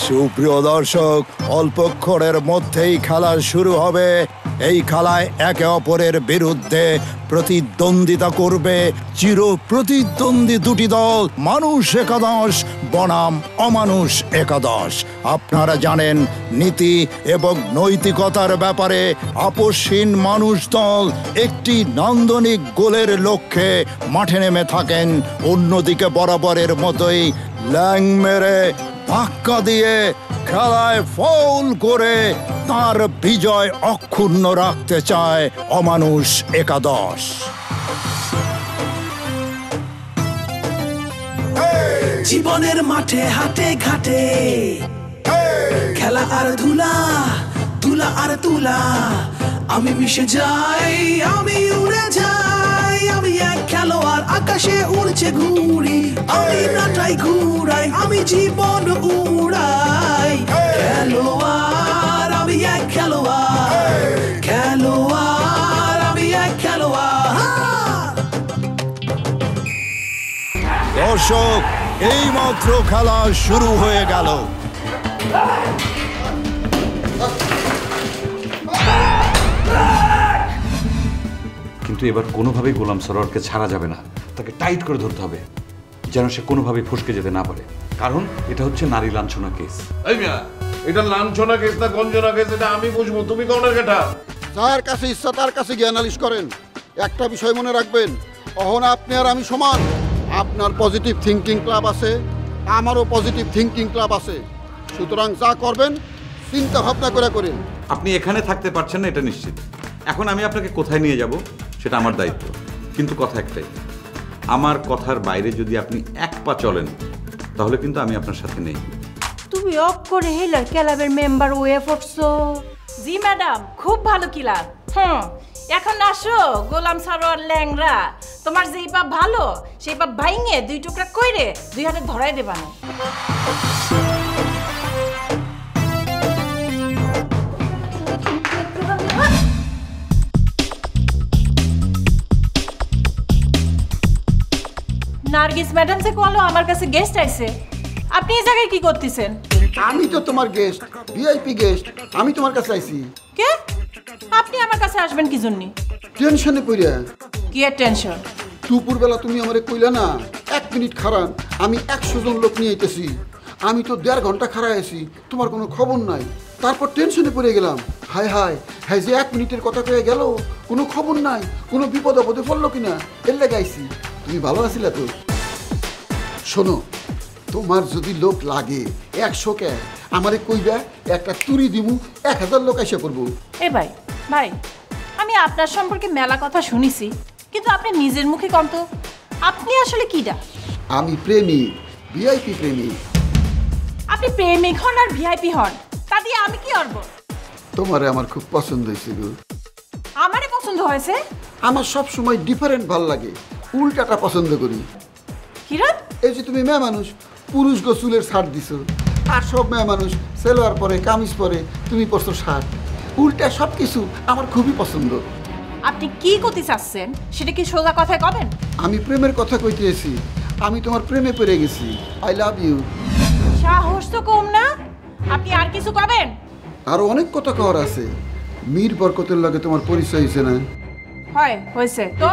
সুপ্রিয় দর্শক, অল্পক্ষণের মধ্যেই খেলা শুরু হবে। এই খেলায় একে অপরের বিরুদ্ধে প্রতিদ্বন্দ্বিতা করবে চির প্রতিদ্বন্দ্বী দুটি দল, মানুষ একাদশ বনাম অমানুষ একাদশ। আপনারা জানেন, নীতি এবং নৈতিকতার ব্যাপারে আপসহীন মানুষ দল একটি নান্দনিক গোলের লক্ষ্যে মাঠে নেমে থাকেন। অন্যদিকে বরাবরের মতোই ল্যাং মেরে ধাক্কা দিয়ে খেলায় ফাউল করে তার বিজয় অক্ষুণ্ণ রাখতে চায় অমানুষ একাদশ। জীবনের মাঠে হাটে ঘাটে খেলা আর ধুলা, ধুলা আর তুলা। আমি মিশে যাই, আমি উড়ে যাই, আমি এক খেলোয়াড় আকাশে উড়ছে ঘুড়ি। আমি নাটাই ঘুরাই, আমি জীবন উড়াই। খেলোয়াড়, আমি এক খেলোয়াড়, খেলোয়াড়, আমি এক খেলোয়াড়। দর্শক, এইমাত্র খেলা শুরু হয়ে গেল। কিন্তু এবার কোনোভাবেই গোলাম সরোয়ারকে ছাড়া যাবে না, তাকে টাইট করে ধরতে হবে যেন সে কোনোভাবেই ফসকে যেতে না পারে, কারণ এটা হচ্ছে নারী লাঞ্ছনা কেস। এই মিয়া, এটা লাঞ্ছনা কেস না গঞ্জনা কেস এটা আমি বুঝবো, তুমি কোন কেটা? যার কাছে ইচ্ছা তার কাছে গিয়ে অ্যানালিস করেন। একটা বিষয় মনে রাখবেন, অহন আপনি আর আমি সমান। আপনার পজিটিভ থিঙ্কিং ক্লাব আছে, আমারও পজিটিভ থিঙ্কিং ক্লাব আছে। সুতরাং যা করবেন চিন্তা ভাবনা করে করেন। আপনি এখানে থাকতে পারছেন না এটা নিশ্চিত। এখন আমি আপনাকে কোথায় নিয়ে যাব সেটা আমার দায়িত্ব, কিন্তু কথা একটাই, আমার কথার বাইরে যদি আপনি এক পা চলেন তাহলে কিন্তু আমি আপনার সাথে নেই। তুমি অফ করে হেলার ক্লাবের মেম্বার হয়ে পড়ছো? জি ম্যাডাম, খুব ভালো ক্লাব। এখন আসো গোলাম সরোয়ার ল্যাংরা, তোমার যেই পাপ ভালো সেই পাপ ভাইঙে দুই টুকরা কইরে দুই হাতে ধরাই দেবা না। নার্গিস ম্যাডাম যে কলো আমার কাছে গেস্ট আইছে, আপনি এই জায়গায় কি করতেছেন? আমি তো তোমার গেস্ট, ভিআইপি গেস্ট। আমি তোমার কাছে আইছি। কে? আপনি আমার কাছে আসবেন কি জন্য? টেনশনে পড়িয়া। কি এর টেনশন? দুপুরবেলা তুমি আমারে কইলা না 1 মিনিট খারান, আমি 100 জন লোক নিয়ে আইতেছি। আমি তো 1.5 ঘন্টা খাড়া আছি, তোমার কোনো খবর নাই। তারপর টেনশনে পড়ে গেলাম, হায় হায় হ্যাঁ যে 1 মিনিটের কথা কয়ে গেল, কোনো খবর নাই, কোনো বিপদ আপদে পড়লো কিনা, এর লেগে আইছি। তুমি ভালো আছিলা তো? শোনো, তোমার যদি লোক লাগে 100 কে আমারে কইবা, একটা তুরি দিমু, 1000 লোক এসে পড়বো। এ ভাই ভাই, আমি আপনার সম্পর্কে মেলা কথা শুনিছি, কিন্তু আপনি নিজের মুখে কম তো আপনি আসলে কিডা? আমি প্রেমিক, ভিআইপি প্রেমিক। আপনি প্রেমিক হন আর ভিআইপি হন, তা দিয়ে আমি কি করব? তোমারে আমার খুব পছন্দ হয়েছে গো। আমারে পছন্দ হয়েছে? আমার সব সময় ডিফারেন্ট ভাল লাগে, উল্টাটা পছন্দ করি। কিরণ? এই যে তুমি মেয়ে মানুষ, পুরুষ গোসুলের শার্ট দিছো, আর সব মেয়ে মানুষ সেলোয়ার পরে, কামিজ পরে, তুমি পরছো শার্ট। উল্টা সব কিছু আমার খুবই পছন্দ। আপনি কি করতে চাচ্ছেন সেটা কি সোজা কথায় কবেন? আমি প্রেমের কথা কইতেছি, আমি তোমার প্রেমে পড়ে গেছি। I love you. সাহস তো কম না, আপনি আর কিছু কবেন? আরো অনেক কথা কওয়ার আছে। মীর বরকতের লগে তোমার পরিচয় হয়েছে না? হয়, হয়েছে তো।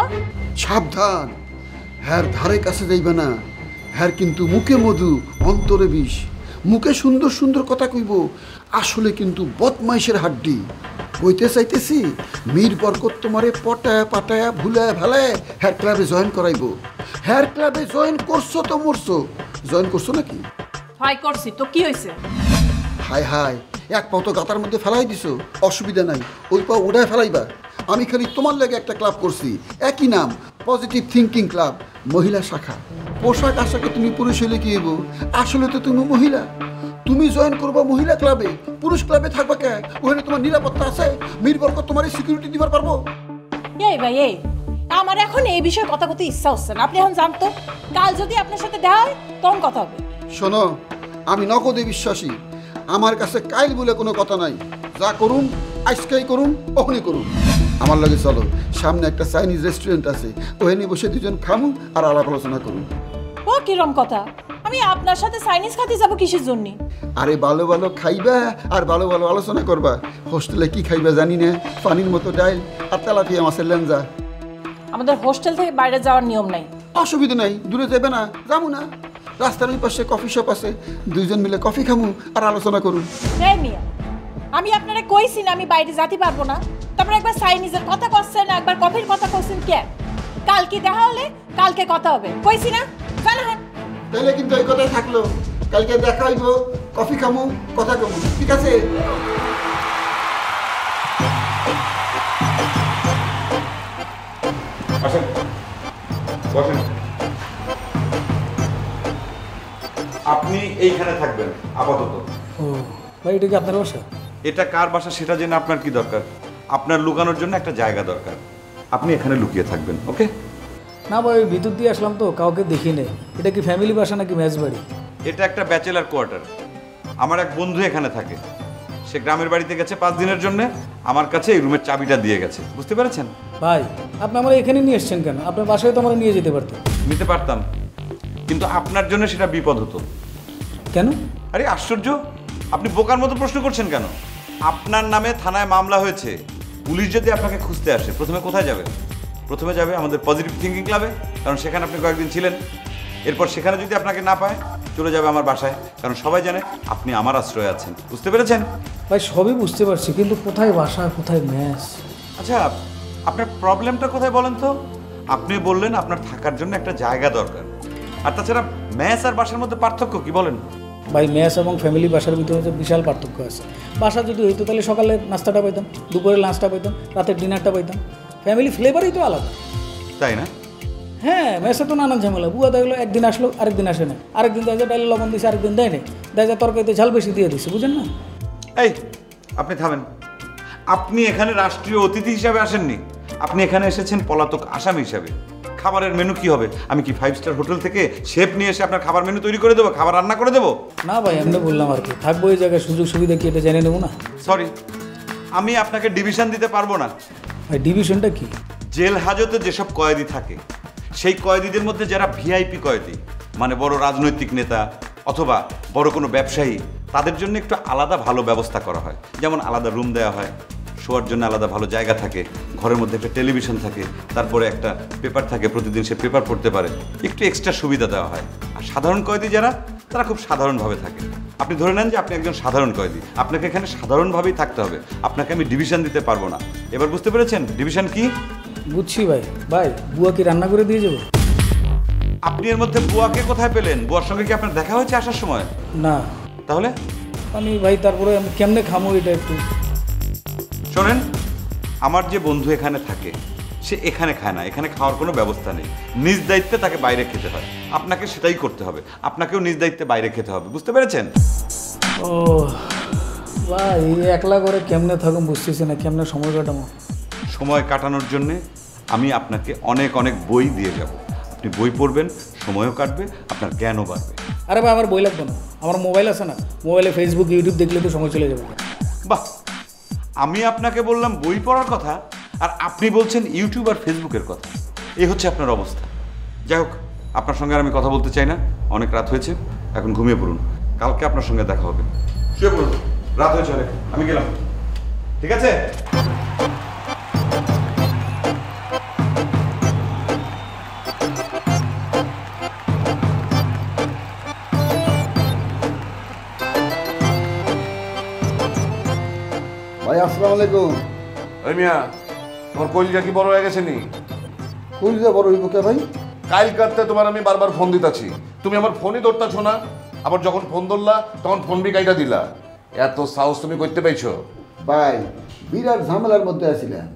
সাবধান, হ্যার ধারে কাছে যাইবে না। হ্যার কিন্তু মুখে মধু, অন্তরে বিষ। মুখে সুন্দর সুন্দর কথা কইব, আসলে কিন্তু বদমাইশের হাড্ডি। কইতে চাইতেছি, মীর বরকত তোমারে পটায়া পাটায়া ভুলায় ভালায় হ্যার ক্লাবে জয়েন করাইব। হ্যার ক্লাবে জয়েন করছো তো মরছো। জয়েন করছো নাকি? হয় করছি তো, কি হয়েছে? হায় হায়, এক পাও তো গাতার মধ্যে ফেলাই দিছো। অসুবিধা নাই, ওই পাও উঠায় ফেলাইবা। আমি খালি তোমার লেগে একটা ক্লাব করছি, একই নাম, পজিটিভ থিঙ্কিং ক্লাব, মহিলা শাখা। পোশাক আশাকে তুমি পুরুষ হলে কি হইব, আসলে তো তুমি মহিলা। তুমি জয়েন করবা মহিলা ক্লাবে, পুরুষ ক্লাবে থাকবা কে? ওখানে তোমার নিরাপত্তা আছে? মীর বরকত তোমার সিকিউরিটি দিবার পারবো? এই ভাই এই, আমার এখন এই বিষয়ে কথা বলতে ইচ্ছা হচ্ছে না। আপনি এখন জানতো, কাল যদি আপনার সাথে দেখা হয় তখন কথা হবে। শোনো, আমি নগদে বিশ্বাসী। আমার কাছে কাইল বলে কোনো কথা নাই। যা করুন আজকেই করুন, ওখানে করুন। আমার লাগে চলো, সামনে একটা চাইনিজ রেস্টুরেন্ট আছে, ওখানে বসে দুজন খামু আর আলাপ আলোচনা করুন। ও কিরম কথা? আমি আমি আপনার সাথে চাইনিজ খাতে যাব কিসের জন্য? আরে ভালো ভালো খাইবা আর ভালো ভালো আলোচনা করবা। হোস্টেলে কি খাইবা জানি না, পানির মতো ডাইল আর তেলাপিয়া মাছের লেঞ্জা। আমাদের হোস্টেল থেকে বাইরে যাওয়ার নিয়ম নাই। অসুবিধা নাই, দূরে যাবে না, যাবো না। রাস্তার ওই পাশে কফি শপ আছে, দুইজন মিলে কফি খামু আর আলোচনা করুন। এই মিয়া, আমি আপনারে কইছি না আমি বাইরে যেতে পারবো না। তারপর একবার চাইনিজের কথা কইছেন, একবার কফির কথা কইছেন। কেন? কালকে দেখা হলে কালকে কথা হবে, কইছি না? চল হ্যাঁ। তাহলে কিন্তু এই কথাই থাকলো, কালকে দেখা হইব, কফি খামু, কথা কমু, ঠিক আছে? আসেন, বসেন। আপনি এইখানে থাকবেন আপাতত। ও ভাই, এটা কি আপনার বাসা? এটা কার বাসা সেটা জেনে আপনার কি দরকার? আপনার লুকানোর জন্য একটা জায়গা দরকার, আপনি এখানে লুকিয়ে থাকবেন, ওকে? না ভাই, ভিতর দিয়ে আসলাম তো, কাউকে দেখি নেই। এটা কি ফ্যামিলি বাসা নাকি ম্যাচ বাড়ি? এটা একটা ব্যাচেলার কোয়ার্টার। আমার এক বন্ধু এখানে থাকে, সে গ্রামের বাড়িতে গেছে 5 দিনের জন্য, আমার কাছে এই রুমের চাবিটা দিয়ে গেছে, বুঝতে পেরেছেন? ভাই, আপনি আমার এখানে নিয়ে এসছেন কেন? আপনার বাসায় তো আমরা নিয়ে যেতে পারতেন। নিতে পারতাম, কিন্তু আপনার জন্য সেটা বিপদ হতো। কেন? আরে আশ্চর্য, আপনি বোকার মতো প্রশ্ন করছেন কেন? আপনার নামে থানায় মামলা হয়েছে। পুলিশ যদি আপনাকে খুঁজতে আসে, প্রথমে কোথায় যাবে? প্রথমে যাবে আমাদের পজিটিভ থিঙ্কিং ক্লাবে, কারণ সেখানে আপনি কয়েকদিন ছিলেন। এরপর সেখানে যদি আপনাকে না পায়, চলে যাবে আমার বাসায়, কারণ সবাই জানে আপনি আমার আশ্রয়ে আছেন, বুঝতে পেরেছেন? ভাই সবই বুঝতে পারছি, কিন্তু কোথায় বাসা, কোথায় ম্যাচ? আচ্ছা, আপনার প্রবলেমটা কোথায় বলেন তো? আপনি বললেন আপনার থাকার জন্য একটা জায়গা দরকার, আর তাছাড়া ম্যাচ আর বাসার মধ্যে পার্থক্য কি বলেন? ভাই, ম্যাচ এবং ফ্যামিলি বাসার ভিতরে যে বিশাল পার্থক্য আছে। বাসা যদি হইতো তাহলে সকালে নাস্তাটা পাইতাম, দুপুরে লাঞ্চটা পাইতাম, রাতের ডিনারটা পাইতাম। ফ্যামিলি ফ্লেভারই তো আলাদা, তাই না? হ্যাঁ, ম্যাচে তো নানান ঝামেলা। বুয়া দেখলো একদিন আসলো, আরেকদিন আসে না, আরেকদিন দেখা যায় ডাইলে লবণ দিয়েছে, আরেকদিন দেয় না, দেখা যায় তরকারিতে ঝাল বেশি দিয়ে দিচ্ছে, বুঝেন না? এই, আপনি থামেন। আপনি এখানে রাষ্ট্রীয় অতিথি হিসাবে আসেননি, আপনি এখানে এসেছেন পলাতক আসামি হিসাবে। খাবারের মেনু কি হবে? আমি কি 5 স্টার হোটেল থেকে শেফ নিয়ে এসে আপনার খাবার মেনু তৈরি করে দেবো, খাবার রান্না করে দেবো? না ভাই, এমনি বললাম আর কি। থাকবো এই জায়গায়, সুযোগ সুবিধা কি এটা জেনে নেবো না? সরি, আমি আপনাকে ডিভিশন দিতে পারবো না। ভাই, ডিভিশনটা কি? জেল হাজতে যেসব কয়েদি থাকে, সেই কয়েদিদের মধ্যে যারা ভিআইপি কয়েদি, মানে বড় রাজনৈতিক নেতা অথবা বড় কোনো ব্যবসায়ী, তাদের জন্য একটু আলাদা ভালো ব্যবস্থা করা হয়। যেমন আলাদা রুম দেওয়া হয়, শোয়ার জন্য আলাদা ভালো জায়গা থাকে, ঘরের মধ্যে একটা টেলিভিশন থাকে, তারপরে একটা পেপার থাকে, প্রতিদিন সে পেপার পড়তে পারে, একটু এক্সট্রা সুবিধা দেওয়া হয়। আর সাধারণ কয়েদি যারা, তারা খুব সাধারণভাবে থাকে। আপনি ধরে নেন যে আপনি একজন সাধারণ কয়েদি, আপনাকে এখানে সাধারণভাবেই থাকতে হবে, আপনাকে আমি ডিভিশন দিতে পারবো না। এবার বুঝতে পেরেছেন ডিভিশন কি? বুঝছি ভাই। ভাই, বুয়া কি রান্না করে দিয়ে যাবো? আপনি এর মধ্যে বুয়াকে কোথায় পেলেন? বুয়ার সঙ্গে কি আপনার দেখা হয়েছে আসার সময়? না। তাহলে আমি ভাই, তারপরে আমি কেমনে খামো এটা একটু? শোনেন, আমার যে বন্ধু এখানে থাকে, সে এখানে খায় না, এখানে খাওয়ার কোনো ব্যবস্থা নেই। নিজ দায়িত্বে তাকে বাইরে খেতে হয়, আপনাকে সেটাই করতে হবে, আপনাকেও নিজ দায়িত্বে বাইরে খেতে হবে, বুঝতে পেরেছেন? ও ভাই, একলা করে কেমনে থাকুন বুঝতেছি না, কেমনে সময় কাটাবো? সময় কাটানোর জন্যে আমি আপনাকে অনেক অনেক বই দিয়ে যাব। আপনি বই পড়বেন, সময়ও কাটবে, আপনার জ্ঞানও বাড়বে। আরে ভাই, আমার বই লাগবে না, আমার মোবাইল আছে না, মোবাইলে ফেসবুক ইউটিউব দেখলে তো সময় চলে যাবে। বাহ, আমি আপনাকে বললাম বই পড়ার কথা, আর আপনি বলছেন ইউটিউব আর ফেসবুকের কথা। এই হচ্ছে আপনার অবস্থা। যাই হোক, আপনার সঙ্গে আর আমি কথা বলতে চাই না, অনেক রাত হয়েছে, এখন ঘুমিয়ে পড়ুন, কালকে আপনার সঙ্গে দেখা হবে। শুয়ে পড়ুন, রাত হয়েছে অনেক, আমি গেলাম, ঠিক আছে? ভাই আসসালামু আলাইকুম। ওই মিয়া, তোমার কলিজা কি বড় হয়ে গেছে নি? কলিজা বড় হইব কে ভাই? কাল কাটতে তোমার আমি বারবার ফোন দিতাছি, তুমি আমার ফোনই ধরতাছো না। আবার যখন ফোন ধরলা তখন ফোন বি কাইটা দিলা। এত সাহস তুমি করতে পাইছো? ভাই, বিরাট ঝামেলার মধ্যে আছিলাম,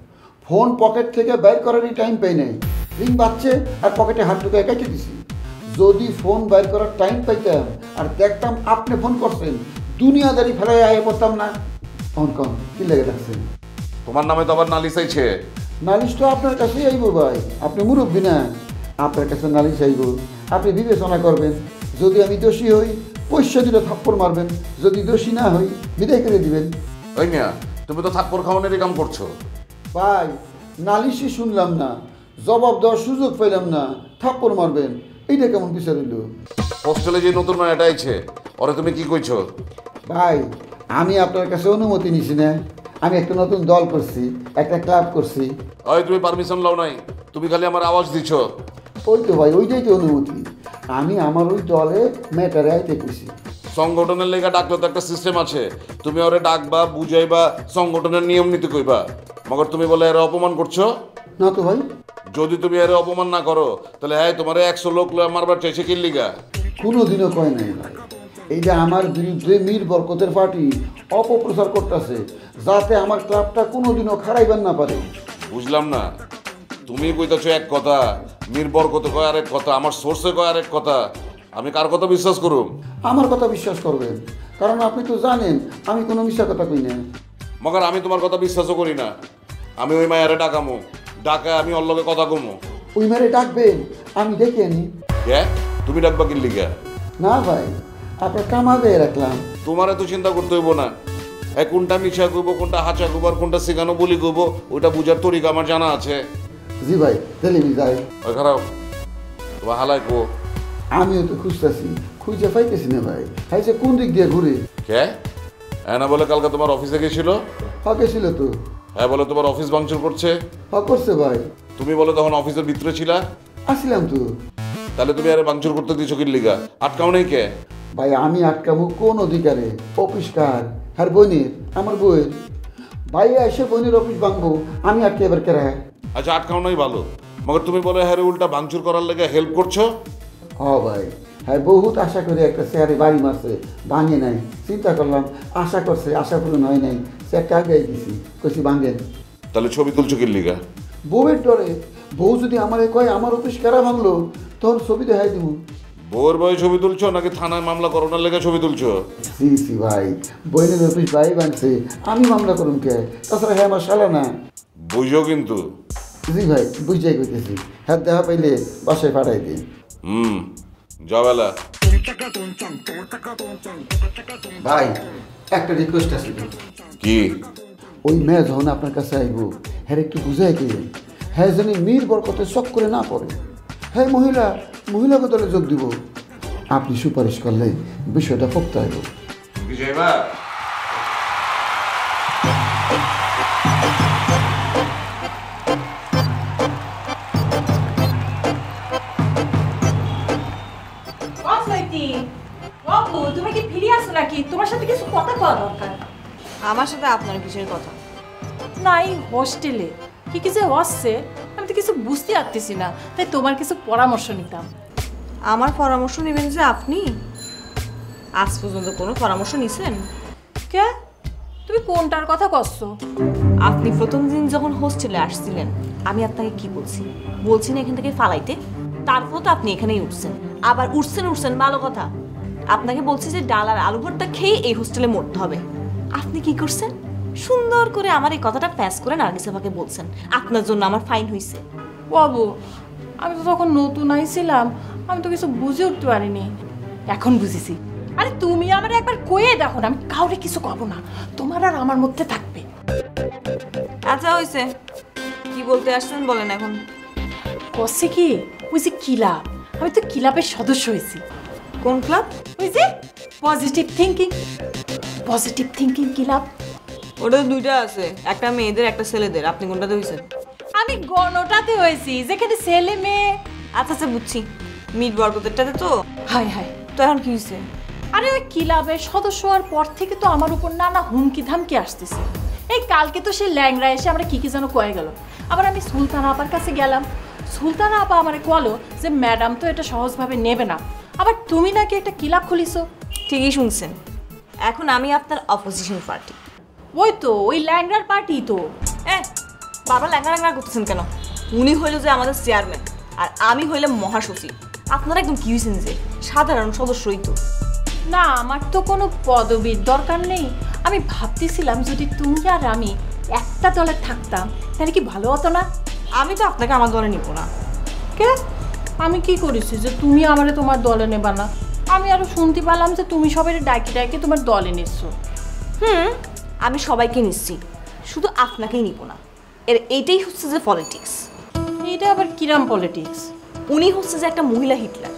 ফোন পকেট থেকে বাইর করারই টাইম পাই নাই। রিং বাজছে আর পকেটে হাত ঢুকে কেটে দিছি। যদি ফোন বাইর করার টাইম পাইতাম আর দেখতাম আপনি ফোন করছেন, দুনিয়াদারি ফেলাই আয় পড়তাম না। ফোন কম কি লেগে থাকছেন? তোমার নামে তো আবার নালিশ আইছে। নালিশ তো আপনার কাছেই আইব ভাই, আপনি মুরব্বী না, আপনার কাছে নালিশ আইব, আপনি বিবেচনা করবেন। যদি আমি দোষী হই, পয়সা দিলে থাপ্পড় মারবেন, যদি দোষী না হই বিদায় করে দিবেন। ওই মিয়া, তুমি তো থাপ্পড় খাওয়ানোরই কাম করছো। ভাই, নালিশই শুনলাম না, জবাব দেওয়ার সুযোগ পেলাম না, থাপ্পড় মারবেন। এইটা কেমন বিচার হইলো? হোস্টেলে যে নতুন মেয়েটা আইছে ওরে তুমি কি কইছো? ভাই আমি আপনার কাছে অনুমতি নিছি না, আমি একটা নতুন দল করছি, একটা ক্লাব করছি। ওই তুমি পারমিশন লও নাই, তুমি খালি আমার আওয়াজ দিছ। ওই তো ভাই, ওইটাই তো অনুমতি। আমি আমার ওই দলে মেয়েটারে আইতে কইছি। সংগঠনের লেগে ডাকলে তো একটা সিস্টেম আছে, তুমি ওরে ডাকবা, বুঝাইবা, সংগঠনের নিয়ম নীতি কইবা। মগর তুমি বলে এর অপমান করছো? না তো ভাই, যদি তুমি এর অপমান না করো তাহলে হ্যাঁ তোমার 100 লোক মারবার চাইছে কি লিগা? কোনোদিনও কয় নাই ভাই। এইটা আমার বিরুদ্ধে মীর বরকতের পার্টি অপপ্রচার করতেছে, যাতে আমার ক্লাবটা কোনোদিনও খারাইবার না পারে। বুঝলাম না, তুমি কইতাছো এক কথা, মীর বরকতে কয় আরেক কথা, আমার সোর্সে কয় আরেক কথা। আমি কার কথা বিশ্বাস করুম? আমার কথা বিশ্বাস করবেন, কারণ আপনি তো জানেন আমি কোনো মিশা কথা কই না। মগর আমি তোমার কথা বিশ্বাসও করি না। আমি ওই মায়ারে ডাকামো, ডাকা আমি ওর লগে কথা কমো। ওই মেরে ডাকবেন, আমি ডেকে আনি। কে? তুমি ডাকবা কি লিগা? না ভাই, আপনার কামাবে রাখলাম। তোমার এত চিন্তা করতে হইব না। কোনটা মিশা কইব, কোনটা হাঁচা কইব, আর কোনটা সিগানো বলি কইব, ওইটা বুঝার তরিকা আমার জানা আছে। জি ভাই, তাহলে আমি যাই। ওই খারাপ তোমার হালাই কো। আমিও তো খুঁজতেছি, খুঁজে পাইতেছি না ভাই। হাইছে কোন দিক দিয়ে ঘুরে? কে? হ্যাঁ না বলে কালকে তোমার অফিসে গেছিল? হকে ছিল তো। হ্যাঁ বলে তোমার অফিস ভাঙচুর করছে? হক করছে ভাই। তুমি বলে তখন অফিসের ভিতরে ছিলা? আসছিলাম তো। তাহলে তুমি আরে ভাঙচুর করতে দিছো কি লিগা? আটকাও নেই কে? ভাই আমি আটকামু কোন অধিকারে? অফিস কার? হ্যার বোনের, আমার বইয়ের। ভাই এসে বোনের অফিস ভাঙবো, আমি আটকে এবার কেরা? আচ্ছা আটকাও নাই ভালো, মগর তুমি বলে হ্যাঁ উল্টা ভাঙচুর করার লেগে হেল্প করছো? হ ভাই, হ্যাঁ বহুত আশা করে একটা চেয়ারে বাড়ি মারছে, ভাঙে নাই। চিন্তা করলাম আশা করছে, আশা পূরণ হয় নাই, চেয়ারটা আগে দিছি, কইছি ভাঙেন। তাহলে ছবি তুলছো কি লিগা? বউয়ের ডরে। বউ যদি আমারে কয় আমার অফিস কারা ভাঙলো, তখন ছবি দেখাই দিব। বউয়ের বয়ে ছবি তুলছো নাকি থানায় মামলা করোনার লেগে ছবি তুলছো? সি সি ভাই, বইনের অফিস ভাই ভাঙছে, আমি মামলা করুন কে? তাছাড়া হ্যাঁ আমার শালা না। বুঝো কিন্তু। জি ভাই, বুঝাই কইতেছি। হ্যাঁ দেখা পাইলে বাসায় পাঠাই দিন। যাবেলা। ভাই একটা রিকোয়েস্ট আছে। কি? ওই মেয়ে যখন আপনার কাছে আইব, হ্যাঁ একটু বুঝাই দিন, হ্যাঁ জানি মীর বরকতে শখ করে না পড়ে। হ্যাঁ মহিলা দলে যোগ দিব। আপনি সুপারিশ করলে বিষয়টা পোক্ত হইব। বিজয়বা তুমি কি ফিরে আসো নাকি? তোমার সাথে কিছু কথা কওয়া দরকার। আমার সাথে আপনার কিসের কথা? না, এই হোস্টেলে কি কি যে হচ্ছে আমি তো কিছু বুঝতে পারতেছি না, তাই তোমার কিছু পরামর্শ নিতাম। আমার পরামর্শ নেবেন যে আপনি? আজ পর্যন্ত কোনো পরামর্শ নিছেন? কে? তুমি কোনটার কথা করছো? আপনি প্রথম দিন যখন হোস্টেলে আসছিলেন আমি আপনাকে কি বলছি? বলছি না এখান থেকে ফালাইতে? তারপর তো আপনি এখানেই উঠছেন, আবার উঠছেন ভালো কথা। আপনাকে বলছি যে ডাল আর আলু ভর্তা খেয়ে এই হোস্টেলে মরতে হবে। আপনি কি করছেন? সুন্দর করে আমার এই কথাটা প্যাস করে নার্গিসাকে বলছেন আপনার জন্য আমার ফাইন হয়েছে। বাবু, আমি তো তখন নতুন আইছিলাম, আমি তো কিছু বুঝে উঠতে পারিনি। এখন বুঝেছি। আরে তুমি আমার একবার কয়ে দেখো না, আমি কাউরে কিছু করবো না, তোমার আর আমার মধ্যে থাকবে। আচ্ছা হয়েছে, কি বলতে আসছেন বলেন এখন। করছে কি? ওই যে ক্লাব, আমি তো ক্লাবের সদস্য হয়েছি। কোন ক্লাব? ওই যে পজিটিভ থিঙ্কিং ক্লাব। ওটা দুইটা আছে, একটা মেয়েদের একটা ছেলেদের। আপনি কোনটাতে হয়েছেন? আমি গণটাতে হয়েছি, যেখানে ছেলে মেয়ে। আচ্ছা বুঝছি, মিট বরকতেরটাতে তো। হায় তো এখন কি হয়েছে? আরে ওই ক্লাবের সদস্য হওয়ার পর থেকে তো আমার উপর নানা হুমকি ধামকি আসতেছে। এই কালকে তো সে ল্যাংড়া এসে আমরা কি যেন কয়ে গেল। আবার আমি সুলতানা আপার কাছে গেলাম, সুলতানা আপা আমারে বলো যে ম্যাডাম তো এটা সহজভাবে নেবে না, আবার তুমি নাকি একটা ক্লাব খুলিছো। ঠিকই শুনছেন, এখন আমি আপনার অপোজিশন পার্টি। ওই তো ওই ল্যাংড়ার পার্টি তো। বাবা ল্যাংড়া করতেছেন কেন? উনি হইল যে আমাদের চেয়ারম্যান আর আমি হইলাম মহাসচিব। আপনারা একদম কি হয়েছেন যে সাধারণ সদস্যই তো। না, আমার তো কোনো পদবীর দরকার নেই। আমি ভাবতেছিলাম যদি তুমি আর আমি একটা দলে থাকতাম তাহলে কি ভালো হতো না? আমি তো আপনাকে আমার দলে নিব না। কে? আমি কি করেছি যে তুমি আমারে তোমার দলে নেবা না? আমি আরো শুনতে পেলাম যে তুমি সবাই ডাকি তোমার দলে নিচ্ছ। আমি সবাইকে নিচ্ছি, শুধু আপনাকেই নিব না। এইটাই হচ্ছে যে পলিটিক্স। এইটা আবার কিরাম পলিটিক্স? উনি হচ্ছে যে একটা মহিলা হিটলার।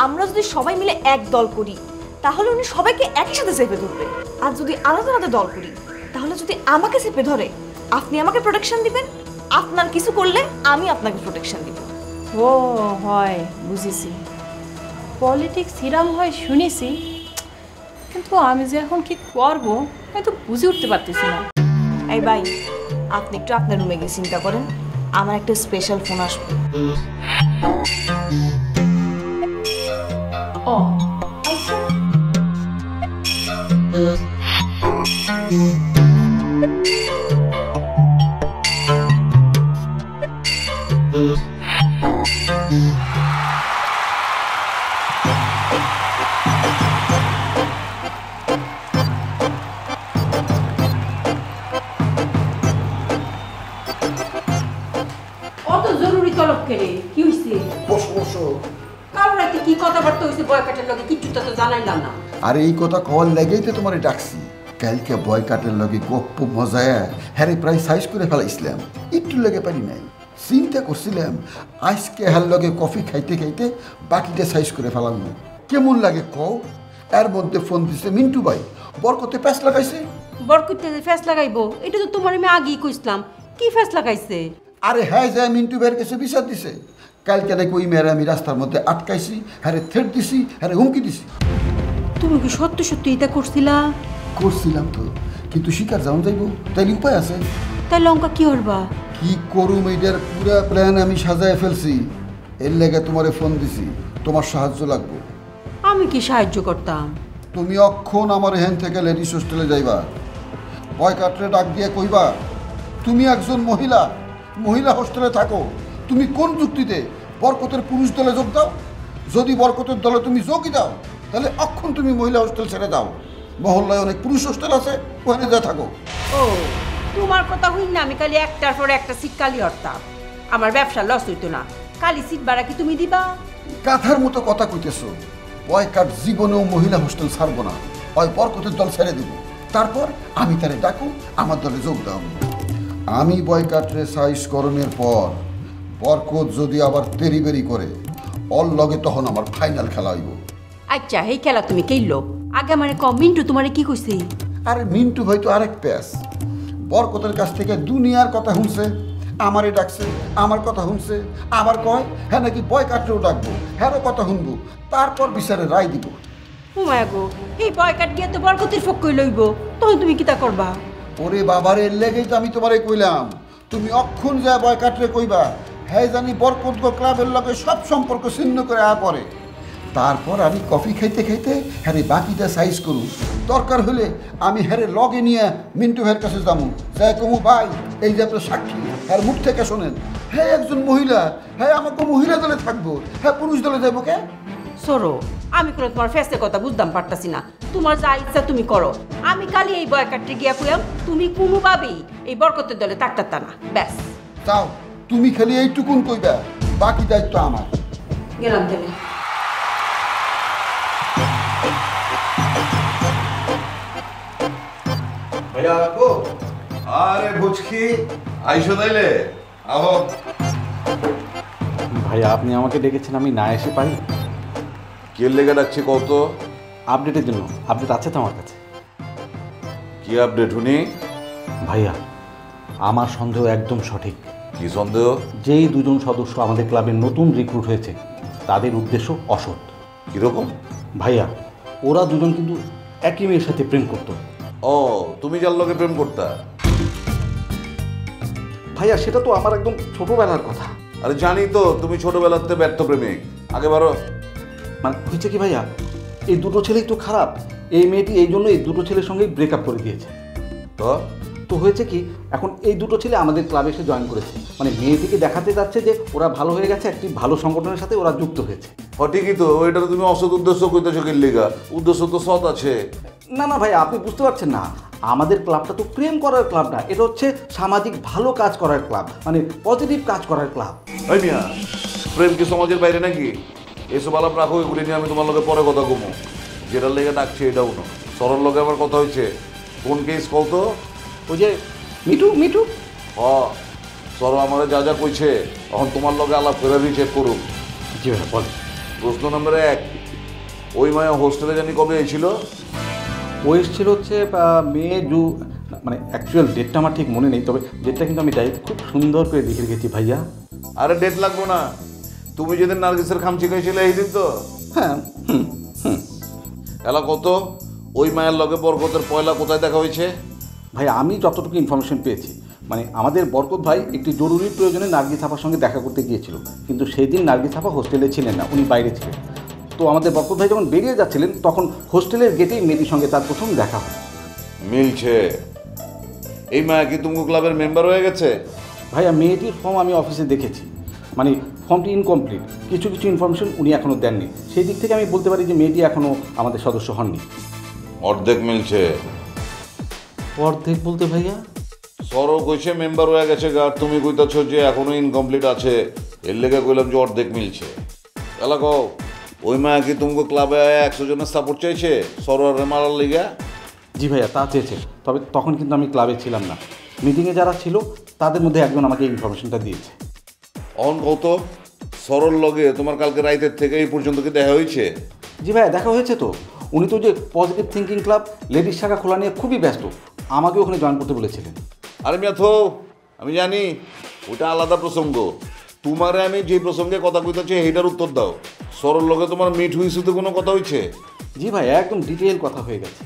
আমরা যদি সবাই মিলে এক দল করি তাহলে উনি সবাইকে একসাথে চেপে ধরবে, আর যদি আলাদা আলাদা দল করি তাহলে যদি আমাকে চেপে ধরে আপনি আমাকে প্রোটেকশন দিবেন, আপনার কিছু করলে আমি আপনাকে প্রোটেকশন দিব। ও হয়, বুঝেছি। পলিটিক্স হিরাম হয় শুনেছি, কিন্তু আমি যে এখন কি করবো আমি তো বুঝে উঠতে পারতেছি না। এই ভাই, আপনি একটু আপনার রুমে গিয়ে চিন্তা করেন, আমার একটা স্পেশাল ফোন আসবে। ও অত জরুরি তলব করে কি হইছে? বসো বসো। কাল রাতে কি কথাবার্তা হইছে বয়কাটের লগে কিচ্ছু তো জানাইলাম না। আর এই কথা কল লেগেই তো তোমারে ডাকছি। কালকে বয়কাটের লগে গপ্প মজায় হ্যারে প্রায় সাইজ করে ফেলাইছিলাম, একটু লেগে পারি নাই। চিন্তা করছিলাম আজকে হ্যার লগে কফি খাইতে খাইতে বাকিটা সাইজ করে ফেলাম। কেমন লাগে কও? এর মধ্যে ফোন দিছে মিন্টু ভাই, বরকতে প্যাঁচ লাগাইছে। বরকুতে যে ফেস লাগাইবো এটা তো তোমার আমি আগেই কইছিলাম। কি ফেস লাগাইছে? আরে হ্যাঁ যায় মিন্টু ভাইয়ের কাছে বিচার দিছে। কালকে নাকি ওই মেয়েরা আমি রাস্তার মধ্যে আটকাইছি, হ্যারে থ্রেট দিছি, হ্যারে হুমকি দিছি। তুমি কি সত্য সত্যি এটা করছিলা? করছিলাম তো, কিন্তু শিকার যাওয়া যাইব, তাইলে উপায় আছে। তাই লঙ্কা কি করবা? কি করুম এইটার পুরা প্ল্যান আমি সাজায় ফেলছি। এর লেগে তোমারে ফোন দিছি, তোমার সাহায্য লাগবে। আমি কি সাহায্য করতাম? তুমি অক্ষণ আমার হ্যান থেকে লেডিস হোস্টেলে যাইবা, বয়কাটরে ডাক দিয়ে কইবা তুমি একজন মহিলা, মহিলা হোস্টেলে থাকো। তুমি কোন যুক্তিতে বরকতের পুরুষ দলে যোগ দাও? যদি বরকতের দলে তুমি যোগই দাও তাহলে অক্ষণ তুমি মহিলা হোস্টেল ছেড়ে দাও। মহল্লায় অনেক পুরুষ হোস্টেল আছে, ওখানে যা থাকো। ও তোমার কথা হইন না আমি খালি একটার পর একটা সিট কালি হরতাম, আমার ব্যবসা লস হইতো না। কালি সিট ভাড়া কি তুমি দিবা? কাঁথার মতো কথা কইতেছ। বয়কাট জীবনেও মহিলা হোস্টেল ছাড়বো না, ওই বরকতের দল ছেড়ে দেব। তারপর আমি তারে ডাকু, আমার দলে যোগ দাও। আমি বয়কাটরে সাইজ করণের পর বরকত যদি আবার তেরিবেরি করে অল লগে, তখন আমার ফাইনাল খেলা হইব। আচ্ছা এই খেলা তুমি খেললো, আগে মানে কম মিন্টু তোমারে কি কইছে? আরে মিন্টু ভাই তো আরেক প্যাস, বরকতের কাছ থেকে দুনিয়ার কথা শুনছে, আমারে ডাকছে, আমার কথা শুনছে, আবার কয় হ্যাঁ নাকি বয়কাটরেও ডাকবো, হ্যাঁরও কথা শুনবো, তারপর বিচারে রায় দিব। ও মায়া গো, এই বয়কাট গিয়ে তো বরকতির পক্ষই লইব, তখন তুমি কিতা করবা? ওরে বাবারে, লেগেই তো আমি তোমারে কইলাম তুমি অক্ষণ যা বয়কাটরে কইবা হ্যাঁ জানি বরকত ক্লাবের লগে সব সম্পর্ক ছিন্ন করে পরে। তারপর আমি কফি খাইতে খাইতে হ্যারে বাকিটা সাইজ করু। দরকার হলে আমি হ্যারে লগে নিয়ে মিন্টু ভাইয়ের কাছে যাবো, যাই কমু ভাই এই যে আপনার সাক্ষী, হ্যাঁ মুখ থেকে শোনেন, হ্যাঁ একজন মহিলা, হ্যাঁ আমাকে মহিলা দলে থাকবো, হ্যাঁ পুরুষ দলে যাবো কে? সরো, আমি কোনো তোমার ফেসের কথা বুঝতাম পারতাছি না। তোমার যা ইচ্ছা তুমি করো। আমি কালি এই বয়কাটে গিয়া কইয়াম তুমি কোনোভাবেই এই বরকতের দলে থাকতা না, ব্যাস। যাও, তুমি খালি এইটুকুন কইবা, বাকি দায়িত্ব আমার। গেলাম তাহলে। ভাইয়া গো, আরে বুঝকি আইসো তাইলে আহো। ভাইয়া আপনি আমাকে ডেকেছেন, আমি না এসে পারি? কে লেগে ডাকছি কত? আপডেটের জন্য। আপডেট আছে তো আমার কাছে। কি আপডেট শুনি? ভাইয়া আমার সন্দেহ একদম সঠিক। কি সন্দেহ? যেই দুজন সদস্য আমাদের ক্লাবের নতুন রিক্রুট হয়েছে তাদের উদ্দেশ্য অসৎ। কিরকম? ভাইয়া ওরা দুজন কিন্তু একই মেয়ের সাথে প্রেম করতো। ও, তুমি যার লগে প্রেম করতা? ভাইয়া সেটা তো আমার একদম ছোটবেলার কথা। আরে জানি তো তুমি ছোটবেলাতে ব্যর্থ প্রেমিক। আগে বারো। মানে হয়েছে কি ভাইয়া, এই দুটো ছেলেই তো খারাপ। এই মেয়েটি এই জন্য এই দুটো ছেলের সঙ্গেই ব্রেকআপ করে দিয়েছে। তো হয়েছে কি, এখন এই দুটো ছেলে আমাদের ক্লাবে এসে জয়েন করেছে। মানে মেয়েটিকে দেখাতে যাচ্ছে যে ওরা ভালো হয়ে গেছে, একটি ভালো সংগঠনের সাথে ওরা যুক্ত হয়েছে। ঠিকই তো, এটা তুমি অসৎ উদ্দেশ্য কইতেছো কি লিগা? উদ্দেশ্য তো সৎ আছে। না না ভাই, আপনি বুঝতে পারছেন না। আমাদের ক্লাবটা তো প্রেম করার ক্লাব না, এটা হচ্ছে সামাজিক ভালো কাজ করার ক্লাব, মানে পজিটিভ কাজ করার ক্লাব। ভাই মিয়া, প্রেম কি সমাজের বাইরে নাকি? এসব আলাপ রাখো, এগুলি নিয়ে আমি তোমার লগে পরে কথা কমো। যেটার লেগে ডাকছে এটাও না। সরল লগে আমার কথা হয়েছে। কোন কেস কল তো? ওই যে মিঠু মিঠু। সর আমার যা যা কইছে, এখন তোমার লগে আলাপ করে রিচেক করুন। জি ভাইয়া বলেন। প্রশ্ন নম্বর 1, ওই মায়া হোস্টেলে জানি কবে এসেছিল? ও এসেছিল হচ্ছে মানে অ্যাকচুয়াল ডেটটা আমার ঠিক মনে নেই, তবে ডেটটা কিন্তু আমি ডায়েরিতে খুব সুন্দর করে লিখে রেখেছি ভাইয়া। আরে ডেট লাগবো না, তুমি যেদিন নার্গিসের খামচি খাইছিলে এই দিন তো? হ্যাঁ। এলা কত ওই মায়ের লগে বরকতের পয়লা কোথায় দেখা হয়েছে? ভাই আমি যতটুকু ইনফরমেশন পেয়েছি, মানে আমাদের বরকত ভাই একটি জরুরি প্রয়োজনে নার্গিস আপার সঙ্গে দেখা করতে গিয়েছিল, কিন্তু সেই দিন নার্গিস আপা হোস্টেলে ছিলেন না, উনি বাইরে ছিলেন। তো আমাদের বরকত ভাই যখন বেরিয়ে যাচ্ছিলেন তখন হোস্টেলের গেটেই মেয়েটির সঙ্গে তার প্রথম দেখা হয়। মিলছে। এই মায়া কি তুমি ক্লাবের মেম্বার হয়ে গেছে? ভাইয়া মেয়েটির ফর্ম আমি অফিসে দেখেছি, মানে ফর্মটি ইনকমপ্লিট, কিছু কিছু ইনফরমেশন উনি এখনও দেননি। সেই দিক থেকে আমি বলতে পারি যে মেয়েটি এখনও আমাদের সদস্য হননি। অর্ধেক মিলছে। অর্ধেক বলতে ভাইয়া? সরো কইছে মেম্বার হয়ে গেছে গা, তুমি কইতাছ যে এখনো ইনকমপ্লিট আছে, এর লেগে কইলাম যে অর্ধেক মিলছে। এলা কও ওই মায়া কি তুমি ক্লাবে 100 জনের সাপোর্ট চাইছে সরোয়ারে মারার লিগা? জি ভাইয়া তা চেয়েছে, তবে তখন কিন্তু আমি ক্লাবে ছিলাম না। মিটিংয়ে যারা ছিল তাদের মধ্যে একজন আমাকে ইনফরমেশনটা দিয়েছে। অন কত সরল লগে তোমার কালকে রাইতের থেকে এই পর্যন্ত কি দেখা হয়েছে? জি ভাইয়া দেখা হয়েছে তো। উনি তো যে পজিটিভ থিঙ্কিং ক্লাব লেডিস শাখা খোলা নিয়ে খুবই ব্যস্ত, আমাকে ওখানে জয়েন করতে বলেছিলেন। আরে মিয়া থো, আমি জানি ওটা আলাদা প্রসঙ্গ। তোমারে আমি যে প্রসঙ্গে কথা কইতেছি সেইটার উত্তর দাও। সরল লগে তোমার মিট হুইসুতে কোনো কথা হয়েছে? জি ভাই একদম ডিটেইল কথা হয়ে গেছে।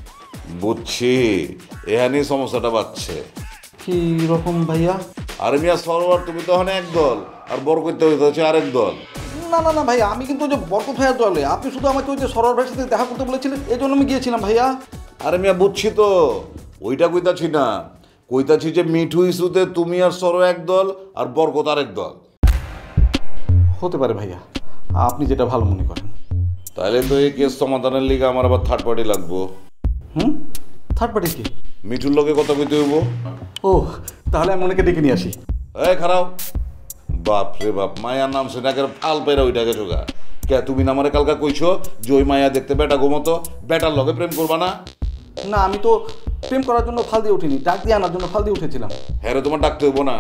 বুঝছি, এখানেই সমস্যাটা বাড়ছে। কি রকম ভাইয়া? আরে মিয়া সরোয়ার তুমি তখন এক দল, আর বরকত হচ্ছে আরেক দল। না না না ভাইয়া, আমি কিন্তু ওই যে বরকত ভাইয়ার দলে, আপনি শুধু আমাকে ওই যে সরোয়ার ভাইয়ের সাথে দেখা করতে বলেছিলেন, এই জন্য আমি গিয়েছিলাম ভাইয়া। আরে মিয়া বুঝছি তো, ওইটা কইতাছি না, কইতাছি যে মিঠু ইস্যুতে তুমি আর সরো এক দল আর বরকত আরেক দল। হতে পারে ভাইয়া, আপনি যেটা ভালো মনে করেন। তাহলে তো এই কেস সমাধানের লিগে আমার আবার থার্ড পার্টি লাগবো। থার্ড পার্টি কি? মিঠুর লগে কথা কইতে হইব। ও তাহলে আমি মনেকে ডেকে নিয়ে আসি। এই খারাপ বাপ রে বাপ, মায়ার নাম সেটাকে ফাল পেরা ওইটাকে জোগা কে? তুমি না আমারে কালকা কইছো যে ওই মায়া দেখতে বেটা গোমতো, বেটার লগে প্রেম করবা না? না আমি তো প্রেম করার জন্য ফাল দিয়ে উঠিনি, ডাক দিয়ে আনার জন্য ফাল দিয়ে উঠেছিলাম। হ্যারে তোমার ডাকতে হইব না,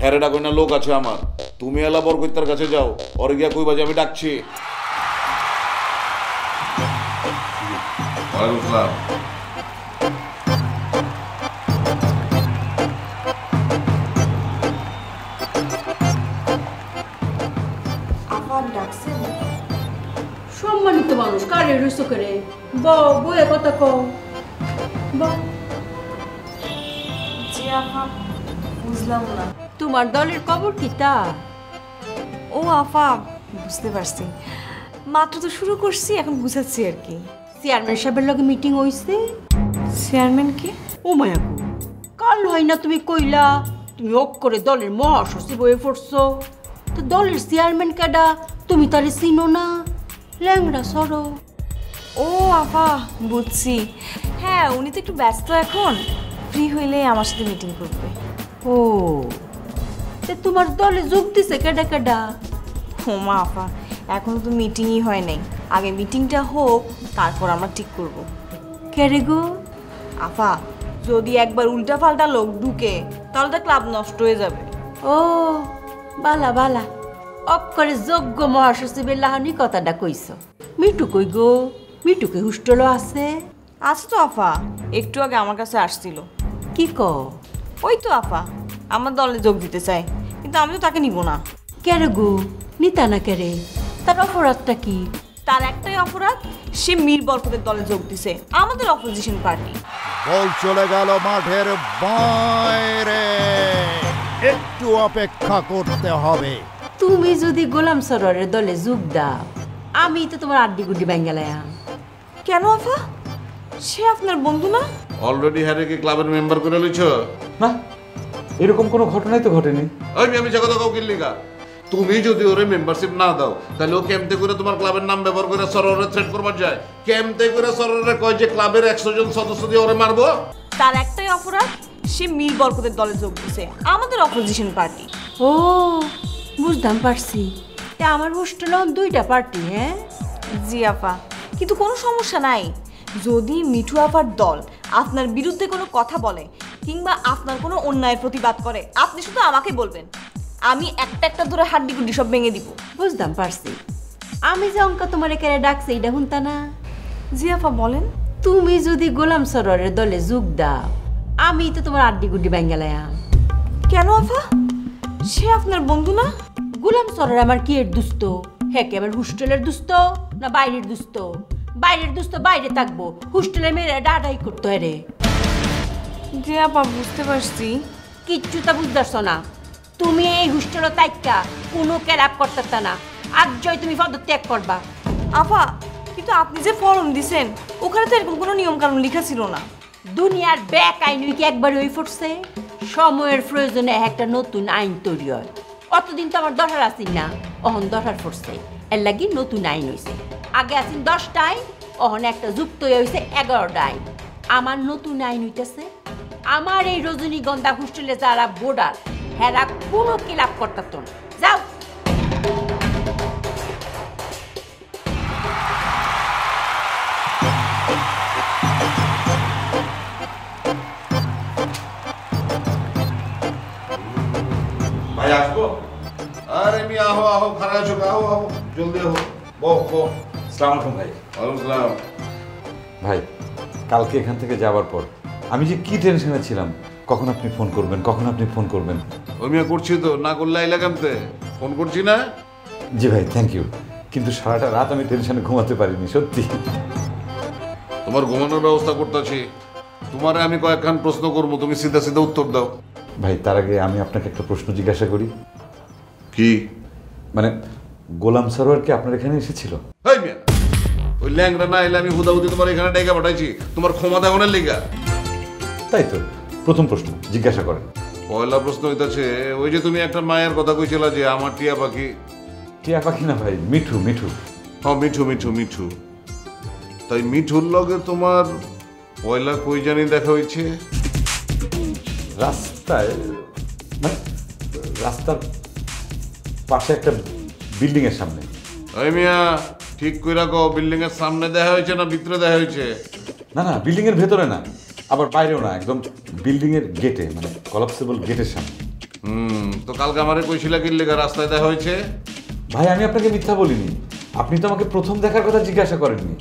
হ্যারে ডাকই না, লোক আছে আমার। তুমি এলা বরকইতার কাছে যাও, ওরে গিয়া কইবা যে আমি ডাকছি। ওয়ালাইকুম আসসালাম। সম্মানিত মানুষ কারে রুসো করে বয়ে কথা কও। জি আপা, বুঝলাম না। তোমার দলের খবর কি তা? ও আপা বুঝতে পারছি, মাত্র তো শুরু করছি, এখন বুঝাচ্ছি আর কি। চেয়ারম্যান সাহেবের লগে মিটিং হইছে। চেয়ারম্যান কি? ও মায়া গো, কাল হয় না তুমি কইলা তুমি ওক করে দলের মহাসচিব হয়ে পড়ছো, তো দলের চেয়ারম্যান কেডা তুমি তারে চিনো না? ল্যাংড়া সরো। ও আপা বুঝছি, হ্যাঁ উনি তো একটু ব্যস্ত এখন, ফ্রি হইলে আমার সাথে মিটিং করবে। ও তে তোমার দলে যোগ দিছে কেডা কেডা? মা আপা এখনো তো মিটিংই হয় নাই, আগে মিটিংটা হোক তারপর আমরা ঠিক করব। কেরে গো? আপা যদি একবার উল্টা পাল্টা লোক ঢুকে তাহলে তো ক্লাব নষ্ট হয়ে যাবে। ও বালা বালা, অপ করে যোগ্য মহাসচিবের লাহানি কথাটা কইছ। মিটু কই গো? মিটুকে হোস্টেল আছে? আছে তো আপা, একটু আগে আমার কাছে আসছিল। কি ক? ওই তো আপা আমার দলে যোগ দিতে চাই, কিন্তু আমি তো তাকে নিব না। কেরে গো নিতা না কেরে? তার অপরাধটা কি? তার একটাই অপরাধ, সে মীর বরকতের দলে যোগ দিছে, আমাদের অপোজিশন পার্টি। বল চলে গেল মাঠের বাইরে, একটু অপেক্ষা করতে হবে। তুমি যদি গোলাম সরোয়ারের দলে যোগ দাও, আমি তো তোমার আড্ডি গুড্ডি ব্যাঙ্গালাম। কেন আপা? সে আপনার বন্ধু না? অলরেডি হ্যারে কি ক্লাবের মেম্বার করে লইছো? না এরকম কোনো ঘটনাই তো ঘটেনি। আমি যে কথা কাউ কিনলিগা, তুমি যদি ওরে মেম্বারশিপ না দাও তাহলে ও কেমতে করে তোমার ক্লাবের নাম ব্যবহার করে সরোরে থ্রেট করবার যায়? কেমতে করে সরোরে কয় যে ক্লাবের 100 জন সদস্য দিয়ে ওরে মারবো? তার একটাই অপরাধ, সে মীর বরকতের দলে যোগ দিছে, আমাদের অপোজিশন পার্টি। ও বুঝতাম পারছি, তা আমার হোস্টেলে দুইটা পার্টি। হ্যাঁ জি আপা, কিন্তু কোনো সমস্যা নাই। যদি মিঠু আপার দল আপনার বিরুদ্ধে কোনো কথা বলে কিংবা আপনার কোনো অন্যায়ের প্রতিবাদ করে, আপনি শুধু আমাকে বলবেন, আমি একটা একটা ধরে হাড্ডি গুড্ডি সব ভেঙে দিব। বুঝতাম পারছি, আমি যে অঙ্কা তোমার কেড়ে ডাকছে এটা শুনতা না? জি আপা বলেন। তুমি যদি গোলাম সরোয়ারের দলে যোগ দাও, আমি তো তোমার আড্ডি গুড্ডি ব্যাঙ্গালাম। কেন আপা? সে আপনার বন্ধু না? গোলাম সরোয়ার আমার কি এর দুস্থ? হ্যাঁ কি আমার হোস্টেলের দুস্থ না বাইরের দুস্থ? বাইরের দুস্থ বাইরে থাকবো, হোস্টেলে মেয়েরা ডাটাই করতো রে। জি আপা বুঝতে পারছি। কিচ্ছু তা বুঝতে না। তুমি এই হোস্টেলে তাইকা কোনো ক্যারাপ করতে না, আজ জয় তুমি পদত্যাগ করবা। আপা কিন্তু আপনি যে ফর্ম দিছেন ওখানে তো এরকম কোনো নিয়ম কানুন লেখা ছিল না। দুনিয়ার ব্যাক আইন কি একবার ওই ফুটছে? সময়ের প্রয়োজনে একটা নতুন আইন তৈরি হয়। অতদিন তো আমার দরকার আসিন না, অহন দরকার পড়ছে, এর লাগি নতুন আইন হয়েছে। আগে আসিন 10টা আইন, অহন একটা যুক্ত হয়েছে 11টা আইন। আমার নতুন আইন হইতেছে আমার এই রজনীগন্ধা হোস্টেলে যারা বোর্ডার হেরা কোনো কিলাপ করতাম না। যাও। ভাই আসবো? আরে মি আহো আহো, খারাপ আছো, আহো আহো, জলদি আহো, বহ বহ। আসসালামু আলাইকুম ভাই। ওয়ালাইকুম সালাম। ভাই কালকে এখান থেকে যাওয়ার পর আমি যে কি টেনশনে ছিলাম, কখন আপনি ফোন করবেন, কখন আপনি ফোন করবেন। ওই মিয়া করছি তো, না করলে আইলা কেমতে? ফোন করছি না? জি ভাই থ্যাংক ইউ, কিন্তু সারাটা রাত আমি টেনশনে ঘুমাতে পারিনি সত্যি। তোমার ঘুমানোর ব্যবস্থা করতেছি। তোমারে আমি কয়েকখান প্রশ্ন করবো, তুমি সিধা সিধা উত্তর দাও। ভাই তার আগে আমি আপনাকে একটা প্রশ্ন জিজ্ঞাসা করি। কি? মানে গোলাম সরোয়ার কি আপনার এখানে এসেছিল? এই মিয়া, ওই ল্যাংরা না এলে আমি হুদাহুদি তোমার এখানে ডাইকা পাঠাইছি তোমার ক্ষমা দেওয়ার লেগা? তাই তো, প্রথম প্রশ্ন জিজ্ঞাসা করেন। পয়লা প্রশ্ন হইতাছে, ওই যে তুমি একটা মায়ের কথা কইছিলা যে আমার টিয়া পাখি। টিয়া পাখি না ভাই, মিঠু। মিঠু? হ্যাঁ মিঠু মিঠু মিঠু। তাই মিঠুর লগে তোমার পয়লা কই জানি দেখা হয়েছে? রাস্তায়, মানে রাস্তার পাশে একটা বিল্ডিং এর সামনে। ওই মিয়া ঠিক কইরা কও, বিল্ডিং এর সামনে দেখা হয়েছে না ভিতরে দেখা হয়েছে? না না, বিল্ডিং এর ভেতরে না, আবার বাইরেও না, একদম বিল্ডিং এর গেটে, মানে কলাপসেবল গেটের সামনে। তো কালকে আমারে কইছিলা কি লেগা রাস্তায় দেখা হয়েছে? ভাই আমি আপনাকে মিথ্যা বলিনি, আপনি তো আমাকে প্রথম দেখার কথা জিজ্ঞাসা করেননি।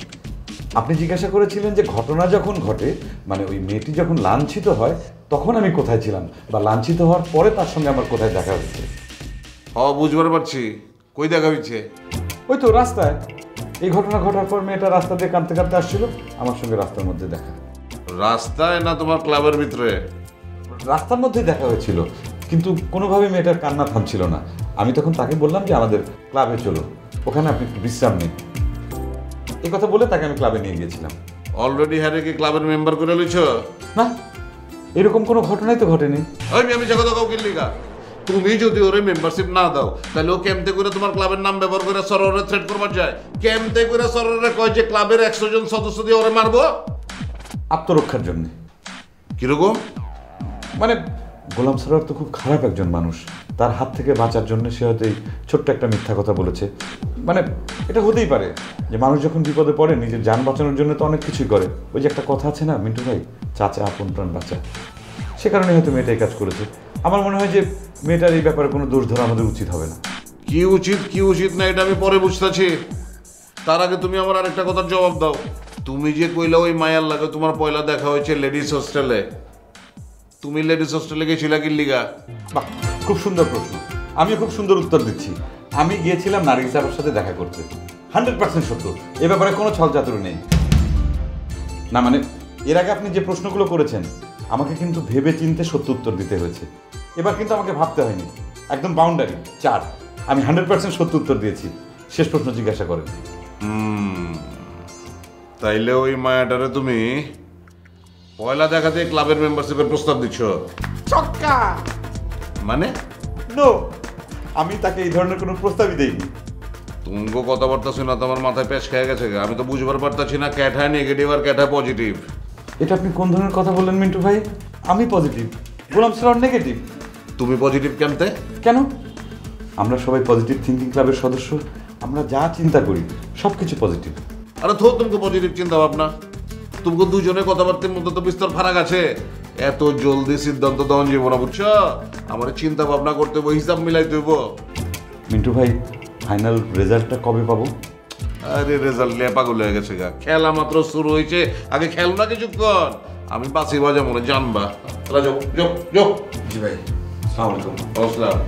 আপনি জিজ্ঞাসা করেছিলেন যে ঘটনা যখন ঘটে, মানে ওই মেয়েটি যখন লাঞ্ছিত হয় তখন আমি কোথায় ছিলাম, বা লাঞ্ছিত হওয়ার পরে তার সঙ্গে আমার কোথায় দেখা হয়েছে। বুঝবার পারছি। কই দেখা হয়েছে? ওই তো রাস্তায়। এই ঘটনা ঘটার পর মেয়েটা রাস্তা দিয়ে কাঁদতে কাঁদতে আসছিল, আমার সঙ্গে রাস্তার মধ্যে দেখা। রাস্তায় না তোমার ক্লাবের ভিতরে? রাস্তার মধ্যেই দেখা হয়েছিল, কিন্তু কোনোভাবেই মেয়েটার কান্না থামছিল না। আমি তখন তাকে বললাম যে আমাদের ক্লাবে চলো, ওখানে আপনি একটু বিশ্রাম নিন। এই কথা বলে তাকে আমি ক্লাবে নিয়ে গিয়েছিলাম। অলরেডি হ্যারে কি ক্লাবের মেম্বার করে লইছ? না, এরকম কোনো ঘটনাই তো ঘটেনি। আমি জগৎ কাউ কিল্লিগা, তুমি যদি ওরে মেম্বারশিপ না দাও তাহলে ও কেমতে করে তোমার ক্লাবের নাম ব্যবহার করে সরোরে থ্রেট করবার যায়? কেমতে করে সরোরে কয় যে ক্লাবের 100 জন সদস্য দিয়ে ওরে মারবো? আত্মরক্ষার জন্য। কিরকম? মানে গোলাম সরোয়ার তো খুব খারাপ একজন মানুষ, তার হাত থেকে বাঁচার জন্য সে হয়তো এই ছোট্ট একটা মিথ্যা কথা বলেছে। মানে এটা হতেই পারে যে মানুষ যখন বিপদে পড়ে নিজের যান বাঁচানোর জন্য তো অনেক কিছুই করে। ওই যে একটা কথা আছে না মিন্টু ভাই, চাচা আপন প্রাণ বাঁচা, সে কারণে হয়তো মেয়েটা এই কাজ করেছে। আমার মনে হয় যে মেয়েটার এই ব্যাপারে কোনো দোষ ধরা আমাদের উচিত হবে না। কি উচিত না এটা আমি পরে বুঝতেছি, তার আগে তুমি আমার আরেকটা কথার জবাব দাও। তুমি যে কইলা ওই মায়ার লাগে তোমার পয়লা দেখা হয়েছে লেডিস হোস্টেলে, তুমি লেডিস হোস্টেলে গেছিলা কি লিগা? বাহ, খুব সুন্দর প্রশ্ন, আমি খুব সুন্দর উত্তর দিচ্ছি। আমি গিয়েছিলাম নার্গিস সাহেবের সাথে দেখা করতে, 100% সত্য, এ ব্যাপারে কোনো ছলচাতুরি নেই। না মানে এর আগে আপনি যে প্রশ্নগুলো করেছেন আমাকে কিন্তু ভেবে চিনতে সত্য উত্তর দিতে হয়েছে, এবার কিন্তু আমাকে ভাবতে হয়নি, একদম বাউন্ডারি 4। আমি 100% সত্য উত্তর দিয়েছি। শেষ প্রশ্ন জিজ্ঞাসা করেন। তাইলে ওই মায়াটারে তুমি পয়লা দেখাতে ক্লাবের মেম্বারশিপের প্রস্তাব দিচ্ছ? চক্কা মানে? নো, আমি তাকে এই ধরনের কোনো প্রস্তাবই দেইনি। তুমগো কথাবার্তা শুনে তোমার মাথায় পেশ খেয়ে গেছে, আমি তো বুঝবার পারতাছি না ক্যাঠায় নেগেটিভ আর ক্যাঠায় পজিটিভ। এটা আপনি কোন ধরনের কথা বললেন মিন্টু ভাই? আমি পজিটিভ, গোলাম সরোয়ার নেগেটিভ। তুমি পজিটিভ কেমতে? কেন? আমরা সবাই পজিটিভ থিঙ্কিং ক্লাবের সদস্য, আমরা যা চিন্তা করি সব কিছু পজিটিভ। আরে থো তুমি পজিটিভ চিন্তা ভাবনা, তুমি দুজনের কথাবার্তার মধ্যে তো বিস্তর ফারাক আছে। এত জলদি সিদ্ধান্ত দেওয়া যাবো না, বুঝছো? আমার চিন্তা ভাবনা করতে হইব, হিসাব মিলাইতে হইব। মিন্টু ভাই, ফাইনাল রেজাল্টটা কবে পাবো? আরে রেজাল্ট নিয়ে পাগল হয়ে গেছে গা, খেলা মাত্র শুরু হয়েছে, আগে খেল না কিছুক্ষণ। আমি বাসি বাজা মনে জানবা। যাও যাও যাও। জি ভাই, সালাম আলাইকুম। আসসালাম।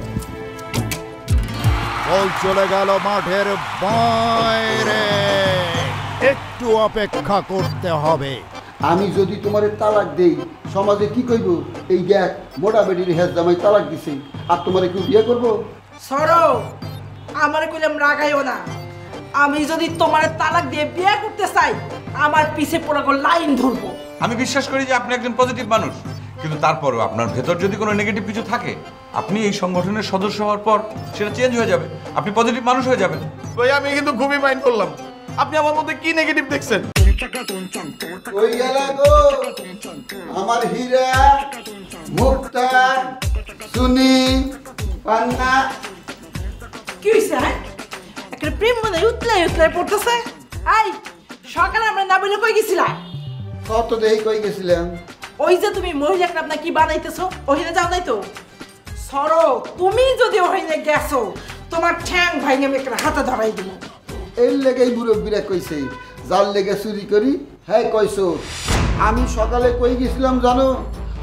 বল চলে গেল মাঠের বাইরে, একটু অপেক্ষা করতে হবে। আমি যদি তোমারে তালাক দেই সমাজে কি কইব? এই দেখ মোটা বেডির হেজ জামাই তালাক দিছে, আর তোমারে কেউ বিয়ে করবো? সরো, আমারে কইলাম রাগাইও না। আমি যদি তোমার তালাক দিয়ে বিয়ে করতে চাই, আমার পিছে পড়া লাইন ধরবো। আমি বিশ্বাস করি যে আপনি একজন পজিটিভ মানুষ, কিন্তু তারপরেও আপনার ভেতর যদি কোনো নেগেটিভ কিছু থাকে, আপনি এই সংগঠনের সদস্য হওয়ার পর সেটা চেঞ্জ হয়ে যাবে, আপনি পজিটিভ মানুষ হয়ে যাবেন। ভাই আমি কিন্তু খুবই মাইন্ড করলাম, আপনি আমার মধ্যে কি নেগেটিভ দেখছেন? ওই গেল গো আমার হীরা, মুক্তা, সুনি, পান্না। কি হইছে? একটা প্রেম মনে উতলাই উতলাই পড়তেছে। আই সকালে আমরা না বলে কই গেছিলা? কত দেহি কই গেছিলাম? ওই যে তুমি মহিলা ক্লাব না কি বানাইতেছো, ওখানে যাও নাই তো? সরো, তুমি যদি ওখানে গেছো তোমার ঠ্যাং ভাঙে আমি একটা হাতে ধরাই দিব। এর লেগেই মুরব্বীরা কইছে যার লেগে চুরি করি হ্যাঁ কইছো। আমি সকালে কই গেছিলাম জানো?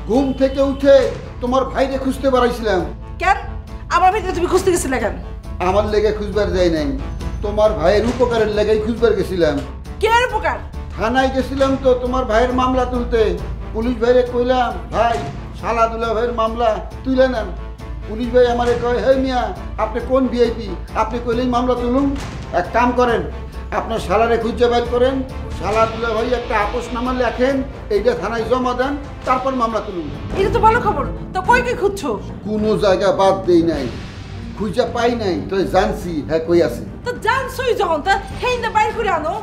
ঘুম থেকে উঠে তোমার ভাইরে খুঁজতে বাড়াইছিলাম। কেন আমার ভিতরে তুমি খুঁজতে গেছিলে কেন? আমার লেগে খুঁজবার যাই নাই, তোমার ভাইয়ের উপকারের লেগেই খুঁজবার গেছিলাম। কে আর উপকার? থানায় গেছিলাম তো তোমার ভাইয়ের মামলা তুলতে। পুলিশ ভাইরে কইলাম ভাই শালাদুলা ভাইয়ের মামলা তুলে নেন। পুলিশ ভাই আমারে কয় হে মিয়া আপনি কোন ভিআইপি, আপনি কইলেই মামলা তুলুন। এক কাম করেন, আপনার শালারে খুঁজে বের করেন, শালাদুলা ভাই একটা আপোষনামা লেখেন, এইটা থানায় জমা দেন, তারপর মামলা তুলুন। এটা তো ভালো খবর। তো কই কি খুঁজছো? কোনো জায়গা বাদ দেই নাই, খুঁজে পাই নাই, তো জানছি হ্যাঁ কই আছে। তো জানছই যখন তা হেইন্দা বাইর করে আনো।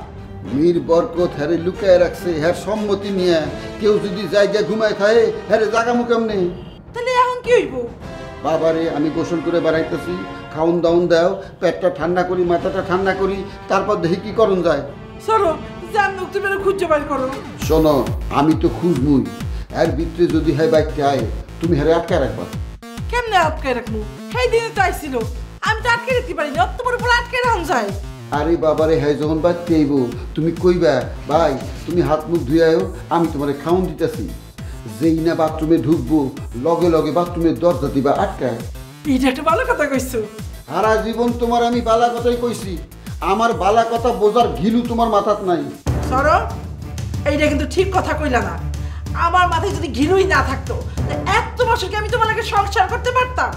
মীর বরকত হ্যারে লুকায় রাখছে, হ্যার সম্মতি নিয়ে। কেউ যদি জায়গা ঘুমায় থাকে হ্যারে জাগা মুকাম নেই। তাহলে এখন কি হইব? বাবারে আমি গোসল করে বেড়াইতেছি, খাউন দাউন দাও, পেটটা ঠান্ডা করি, মাথাটা ঠান্ডা করি, তারপর দেখি কি করুন যায়। সরো, জানো তুমি খুঁজে বাইর করো। শোনো আমি তো খুঁজবই, এর ভিতরে যদি হ্যাঁ বাইকতে আয় তুমি হ্যারে আটকায় রাখবা। কেমনে আটকায় রাখবো? সেই দিনে তো আইছিল, আমি তো আটকে রাখতে পারি না, তোমার উপর আটকে রাখুন যায়। আরে বাবারে হ্যাঁ যখন বাইতে আইব তুমি কইবা ভাই তুমি হাত মুখ ধুয়ে আয়ো, আমি তোমার খাউন দিতেছি। যেই না বাথরুমে ঢুকবো লগে লগে বাথরুমের দরজা দিবা আটকায়। এটা একটা ভালো কথা কইছো। সারা জীবন তোমার আমি বালা কথাই কইছি, আমার বালা কথা বোঝার ঘিলু তোমার মাথাত নাই। সরো, এইটা কিন্তু ঠিক কথা কইলা না। আমার মাথায় যদি ঘিলুই না থাকতো এত বছর কি আমি তোমার লগে সংসার করতে পারতাম?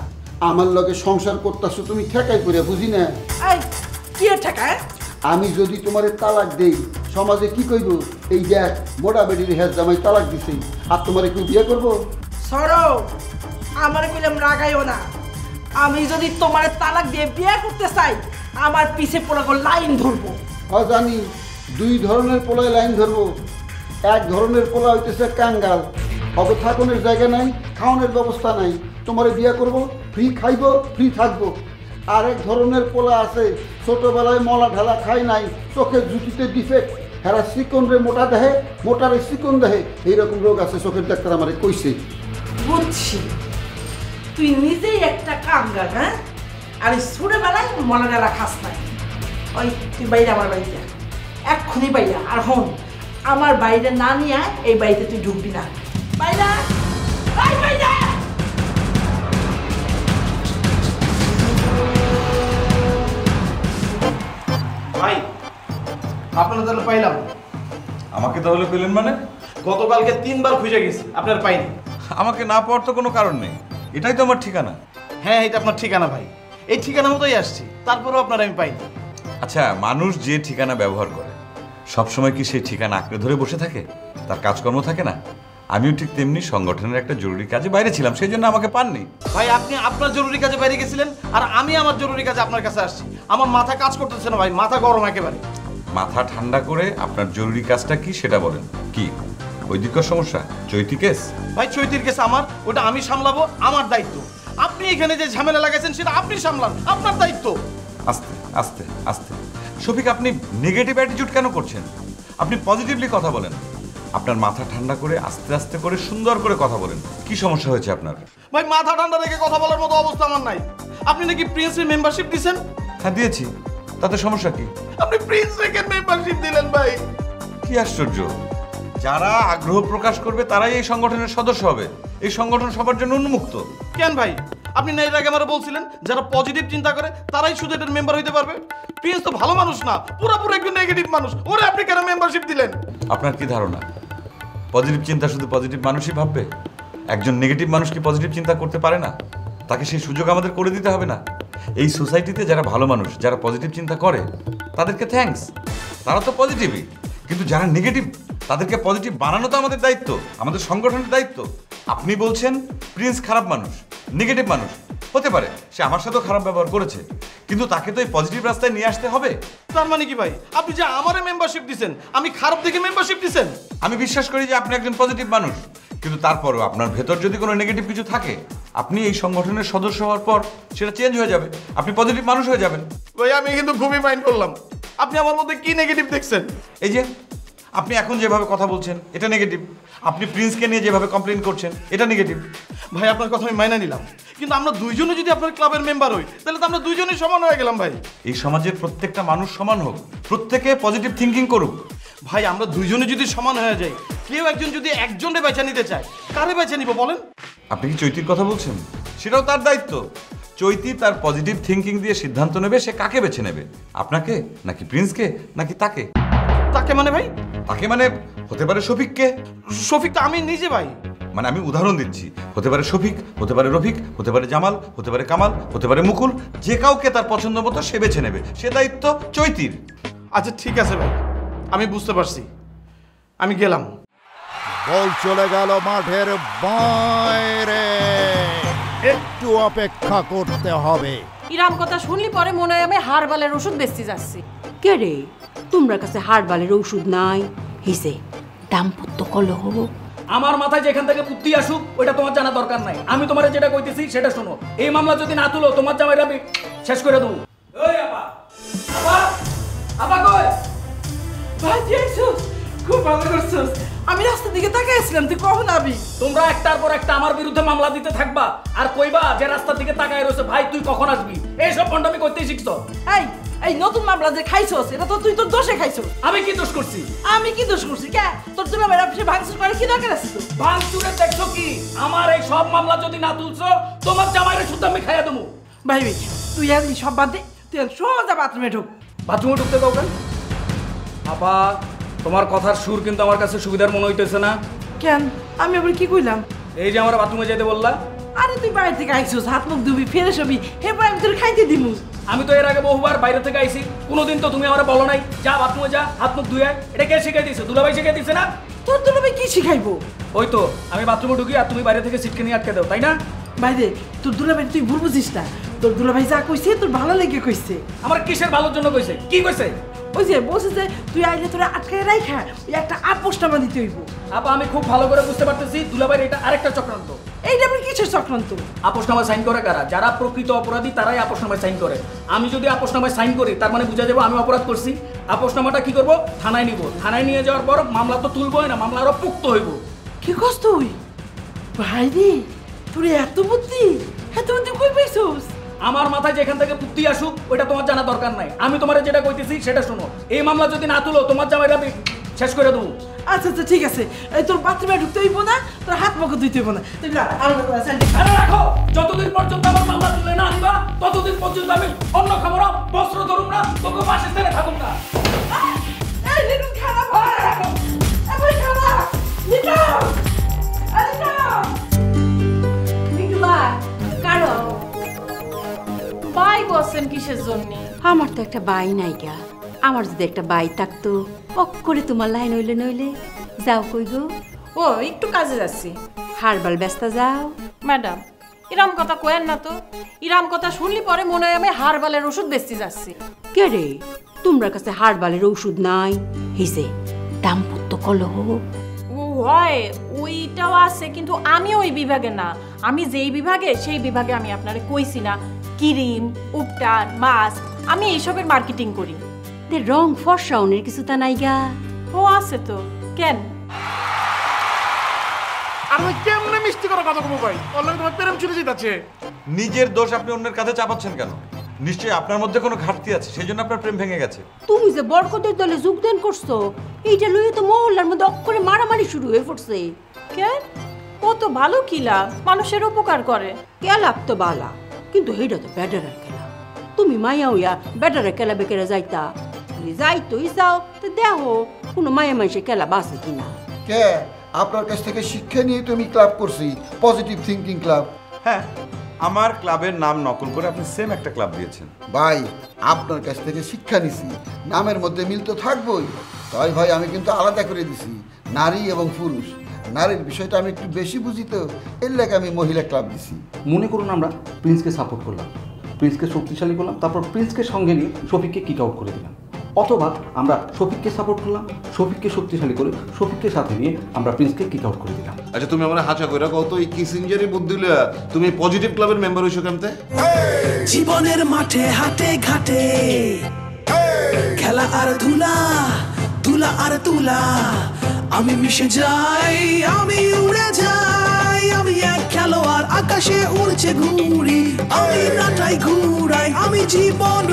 আমার লগে সংসার করতেছো তুমি ঠেকাই করে, বুঝি না? এই কি ঠেকায়? আমি যদি তোমারে তালাক দেই সমাজে কি কইব? এই দেখ মোটা বেডির হেজ জামাই তালাক দিছে, আর তোমারে কেউ বিয়ে করবো? সরো, আমারে কইলাম রাগাইও না। আমি যদি তোমার তালাক দিয়ে বিয়ে করতে চাই, আমার পিছে পড়া লাইন ধরবো। হ্যাঁ জানি, দুই ধরনের পোলায় লাইন ধরবো। এক ধরনের পোলা হইতেছে কাঙ্গাল, অবে থাকনের জায়গা নাই, খাওয়ানোর ব্যবস্থা নাই, তোমারে বিয়ে করব, ফ্রি খাইব ফ্রি থাকবো। আরেক ধরনের পোলা আছে ছোটবেলায় মলা ঢালা খায় নাই, চোখের জুতিতে ডিফেক্ট, হেরা চিকন রে মোটা দেহে, মোটারে চিকন দেহে, এইরকম রোগ আছে, চোখের ডাক্তার আমারে কইছে। বুঝছি, তুই নিজেই একটা কাঙ্গাল। হ্যাঁ, আর ছোটবেলায় মলা ঢালা খাস নাই। ওই তুই বাইরে আমার বাড়িতে এক্ষুনি বাইরা। আর হন, আমার বাইরে না নিয়ে এই বাড়িতে তুই ঢুকবি না। বাইরা বাইরা। ভাই আপনার তাহলে পাইলাম। আমাকে তাহলে পেলেন মানে? গতকালকে 3 বার খুঁজে গেছি, আপনার পাইনি। আমাকে না পাওয়ার তো কোনো কারণ নেই, এটাই তো আমার ঠিকানা। হ্যাঁ এটা আপনার ঠিকানা ভাই, এই ঠিকানা মতোই আসছি, তারপরেও আপনার আমি পাইনি। আচ্ছা, মানুষ যে ঠিকানা ব্যবহার করে সবসময় কি সেই ঠিকানা আঁকড়ে ধরে বসে থাকে? তার কাজকর্ম থাকে না? আমিও ঠিক তেমনি সংগঠনের একটা জরুরি কাজে বাইরে ছিলাম, সেই জন্য আমাকে পাননি। ভাই আপনি আপনার জরুরি কাজে বাইরে গেছিলেন, আর আমি আমার জরুরি কাজে আপনার কাছে আসছি। আমার মাথা কাজ করতেছে না ভাই, মাথা গরম একেবারে। মাথা ঠান্ডা করে আপনার জরুরি কাজটা কি সেটা বলেন। কি বৈদিকর সমস্যা, চৈতি কেস? ভাই চৈতির কেস আমার, ওটা আমি সামলাবো, আমার দায়িত্ব। আপনি এখানে যে ঝামেলা লাগাইছেন সেটা আপনি সামলান, আপনার দায়িত্ব। আস্তে আস্তে আস্তে। শফিক, আপনি নেগেটিভ অ্যাটিটিউড কেন করছেন? আপনি পজিটিভলি কথা বলেন। আপনার মাথা ঠান্ডা করে আস্তে আস্তে করে সুন্দর করে কথা বলেন। কি সমস্যা হয়েছে আপনার? ভাই মাথা ঠান্ডা রেখে কথা বলার মতো অবস্থা আমার নাই। আপনি নাকি প্রিন্সের মেম্বারশিপ দিয়েছেন? হ্যাঁ দিয়েছি, তাতে সমস্যা কি? আপনি প্রিন্স রেকের মেম্বারশিপ দিলেন ভাই। কি আশ্চর্য! যারা আগ্রহ প্রকাশ করবে তারাই এই সংগঠনের সদস্য হবে। এই সংগঠন সবার জন্য উন্মুক্ত। কেন ভাই? আপনি না এর আগে আমারে বলছিলেন যারা পজিটিভ চিন্তা করে তারাই শুধু এটার মেম্বার হইতে পারবে? প্রিন্স তো ভালো মানুষ না, পুরোপুরি একজন নেগেটিভ মানুষ। ওরে আপনি কেন মেম্বারশিপ দিলেন? আপনার কি ধারণা পজিটিভ চিন্তা শুধু পজিটিভ মানুষই ভাববে? একজন নেগেটিভ মানুষ কি পজিটিভ চিন্তা করতে পারে না? তাকে সেই সুযোগ আমাদের করে দিতে হবে না? এই সোসাইটিতে যারা ভালো মানুষ, যারা পজিটিভ চিন্তা করে, তাদেরকে থ্যাঙ্কস, তারা তো পজিটিভই। কিন্তু যারা নেগেটিভ, তাদেরকে পজিটিভ বানানো তো আমাদের দায়িত্ব, আমাদের সংগঠনের দায়িত্ব। আপনি বলছেন প্রিন্স খারাপ মানুষ, নেগেটিভ মানুষ। হতে পারে সে আমার সাথেও খারাপ ব্যবহার করেছে, কিন্তু তাকে তো এই পজিটিভ রাস্তায় নিয়ে আসতে হবে। তার মানে কি ভাই, আপনি যে আমারে মেম্বারশিপ দিছেন, আমি খারাপ দেখে মেম্বারশিপ দিছেন? আমি বিশ্বাস করি যে আপনি একজন পজিটিভ মানুষ, কিন্তু তারপরও আপনার ভেতর যদি কোনো নেগেটিভ কিছু থাকে, আপনি এই সংগঠনের সদস্য হওয়ার পর সেটা চেঞ্জ হয়ে যাবে, আপনি পজিটিভ মানুষ হয়ে যাবেন। ভাই আমি কিন্তু খুবই মাইন্ড করলাম। আপনি আমার মধ্যে কি নেগেটিভ দেখছেন? এই যে আপনি এখন যেভাবে কথা বলছেন এটা নেগেটিভ, আপনি প্রিন্সকে নিয়ে যেভাবে কমপ্লেন করছেন এটা নেগেটিভ। ভাই আপনার কথা আমি মাইনা নিলাম, কিন্তু আমরা দুইজনে যদি আপনার ক্লাবের মেম্বার হই তাহলে তো আমরা দুইজনেই সমান হয়ে গেলাম ভাই। এই সমাজের প্রত্যেকটা মানুষ সমান হোক, প্রত্যেকে পজিটিভ থিঙ্কিং করুক। ভাই আমরা দুইজনে যদি সমান হয়ে যাই, কেউ একজন যদি একজনে বেছে নিতে চায়, কারে বেছে নিব বলেন? আপনি কি চৈতির কথা বলছেন? সেটাও তার দায়িত্ব। চৈতি তার পজিটিভ থিঙ্কিং দিয়ে সিদ্ধান্ত নেবে সে কাকে বেছে নেবে, আপনাকে নাকি প্রিন্সকে নাকি তাকে। তাকে মানে ভাই? তাকে মানে হতে পারে শফিককে। শফিক তো আমি নিজে ভাই। মানে আমি উদাহরণ দিচ্ছি, হতে পারে শফিক, হতে পারে রফিক, হতে পারে জামাল, হতে পারে কামাল, হতে পারে মুকুল। যে কাউকে তার পছন্দ মতো সে বেছে নেবে, সে দায়িত্ব চৈতির। আচ্ছা ঠিক আছে ভাই, আমি বুঝতে পারছি, আমি গেলাম। বল চলে গেল মাঠের বাইরে, একটু অপেক্ষা করতে হবে। ইরাম কথা শুনলি পরে মনে হয় আমি হারবালের ওষুধ বেচতে যাচ্ছি। কে রে, তোমরা কাছে হারবালের ঔষধ নাই? হিসে দাম্পত্য কলহ। আমার মাথায় যেখান থেকে বুদ্ধি আসুক ওইটা তোমার জানা দরকার নাই। আমি তোমার যেটা কইতেছি সেটা শোনো। এই মামলা যদি না তুলো তোমার জামাইরা আমি শেষ করে দেবো। ওই আপা, আপা, আপা কই? ভাই দেখছস, খুব ভালো করছস। আমি রাস্তা দিকে তাকাইছিলাম, তুই কখন আবি? তোমরা একটার পর একটা আমার বিরুদ্ধে মামলা দিতে থাকবা আর কইবা যে রাস্তার দিকে তাকায় রয়েছে ভাই তুই কখন আসবি। এইসব ফন্ডামি করতেই শিখছো। এই এই নতুন মামলা যে খাইছস, এটা তো তুই তোর দোষে খাইছস। আমি কি দোষ করছি? আমি কি দোষ করছি? কে তোর জন্য মেরা পিছে ভাঙচুর করে কি দরকার আছে? ভাঙচুরে দেখছো কি? আমার এই সব মামলা যদি না তুলছো তোমার জামাইরে শুদ্ধ আমি খাইয়া দেবো। ভাই তুই আর সব বাদ দে, তুই সোজা বাথরুমে ঢুক। বাথরুমে ঢুকতে দাও কেন? আপা তোমার কথার সুর কিন্তু আমার কাছে সুবিধার মনে হইতেছে না। কেন? আমি আবার কি কইলাম? এই যে আমার বাথরুমে যেতে বললা। আরে তুই বাইরে থেকে আইছস, হাত মুখ ধুবি, ফ্রেশ হবি, এরপর আমি তোর খাইতে দিমু। আমি তো এর আগে বহুবার বাইরে থেকে আইছি, কোনোদিন তো তুমি আমারে বলো নাই যা বাথরুমে যা হাত মুখ ধুয়ে। এটা কে শিখাই দিয়েছে? দুলাভাই শিখাই দিয়েছে না? তোর দুলাভাই কি শিখাইবো? ওই তো আমি বাথরুমে ঢুকি আর তুমি বাইরে থেকে সিটকে নিয়ে আটকে দাও, তাই না? বাইরে তোর দুলাভাই তুই ভুল বুঝিস না। তোর দুলাভাই যা কইছে তোর ভালো লেগে কইছে। আমার কিসের ভালোর জন্য কইছে? কি কইছে? ওই যে বলছে যে তুই আইলে তোরা আটকায় রাইখা ওই একটা আপোষনামা দিতে হইব। আপা আমি খুব ভালো করে বুঝতে পারতেছি দুলাভাইয়ের এটা আরেকটা চক্রান্ত। এইটা আবার কিসের চক্রান্ত? আপোষনামায় সাইন করে কারা? যারা প্রকৃত অপরাধী তারাই আপোষনামায় সাইন করে। আমি যদি আপোষনামায় সাইন করি তার মানে বুঝা যাবো আমি অপরাধ করছি। আপোষনামাটা কি করব? থানায় নিব। থানায় নিয়ে যাওয়ার পর মামলা তো তুলবই না, মামলা আরো পুক্ত হইব। কি কস তুই? ভাই রে তোর এত বুদ্ধি, এত বুদ্ধি কই পাইছস? আমার মাথায় যেখান থেকে বুদ্ধি আসুক ওইটা তোমার জানা দরকার নাই। আমি তোমার যেটা কইতেছি সেটা শোনো। এই মামলা যদি না তুলো তোমার জামাইরা আমি শেষ করে দেবো। আচ্ছা আচ্ছা ঠিক আছে, এই তোর বাথরুমে ঢুকতে হইব না, তোর হাত মুখ ধুইতে হইব না। তুই রাখো, যতদিন পর্যন্ত আমার মামলা তুলে না আনবা ততদিন পর্যন্ত আমি অন্য খাবার বস্ত্র ধরুম না, তোকে পাশে ছেড়ে থাকুম না। এই লিটু খারাপ হয়, এই খারাপ লিটু, নিকুলা কারো বাই বসেন কিসের জন্য? আমার তো একটা বাই নাই গা। আমার যদি একটা বাই থাকতো অক্ষরে তোমার লাইন নইলে নইলে। যাও কই গো? ও একটু কাজে যাচ্ছি। হারবাল ব্যস্ত যাও। ম্যাডাম ইরাম কথা কয়েন না তো। ইরাম কথা শুনলি পরে মনে হয় আমি হারবালের ওষুধ বেচতে যাচ্ছি। কে রে, তোমরা কাছে হারবালের ঔষধ নাই? হিসে দাম্পত্য কলহ। ও হয় ওইটাও আছে, কিন্তু আমি ওই বিভাগে না। আমি যেই বিভাগে সেই বিভাগে আমি আপনারে কইছি না ক্রিম, উপটান, মাস্ক, আমি এইসবের মার্কেটিং করি। রং ফর্সাউনের কিছু তা নাই গা? ও আছে তো, কেন? আমি কেমনে মিষ্টি করে কথা কব ভাই? অনলাইনে তোমার প্রেম চলে যাচ্ছে। নিজের দোষ আপনি অন্যের কাছে চাপাচ্ছেন কেন? নিশ্চয়ই আপনার মধ্যে কোনো ঘাটতি আছে, সেই জন্য আপনার প্রেম ভেঙে গেছে। তুমি যে বরকতের দলে যোগদান করছো, এইটা লইয়ে তো মহল্লার মধ্যে অক্ষরে মারামারি শুরু হয়ে পড়ছে। কেন? ও তো ভালো কিলা, মানুষের উপকার করে। কেলাপ তো বালা, কিন্তু সেইটা তো ব্যাটারের খেলা। তুমি মায়া হইয়া ব্যাটারের খেলা বেকেরা যাইতা, যাইতোই যাও তো দেখো কোনো মায়া মানুষে খেলা বাসে কিনা। কে আপনার কাছ থেকে শিক্ষা নিয়ে তো আমি ক্লাব করছি, পজিটিভ থিঙ্কিং ক্লাব। হ্যাঁ, আমার ক্লাবের নাম নকল করে আপনি সেম একটা ক্লাব দিয়েছেন। ভাই আপনার কাছ থেকে শিক্ষা নিছি, নামের মধ্যে মিল তো থাকবই। তাই ভাই আমি কিন্তু আলাদা করে দিছি নারী এবং পুরুষ। নারীর বিষয়টা আমি একটু বেশি বুঝি, তো এর লাগে আমি মহিলা ক্লাব দিছি। মনে করুন আমরা প্রিন্সকে সাপোর্ট করলাম, প্রিন্সকে শক্তিশালী করলাম, তারপর প্রিন্সকে সঙ্গে নিয়ে শফিককে কিক আউট করে দিলাম। অথবা আমরা শফিককে সাপোর্ট করলাম, শফিককে শক্তিশালী করে শফিককে সাথে নিয়ে আমরা প্রিন্সকে কিক আউট করে দিলাম। আচ্ছা তুমি আমার হাঁচা করে কত এই কিসিঞ্জারি বুদ্ধি লইয়া তুমি পজিটিভ ক্লাবের মেম্বার হইছো কেমতে? জীবনের মাঠে হাটে ঘাটে খেলা আর ধুলা, ধুলা আর তুলা, আমি মিশে যাই, আমি উড়ে যাই, আমি এক খেলোয়াড় আকাশে উড়ছে ঘুরি, আমি নাটাই ঘুরাই, আমি জীবন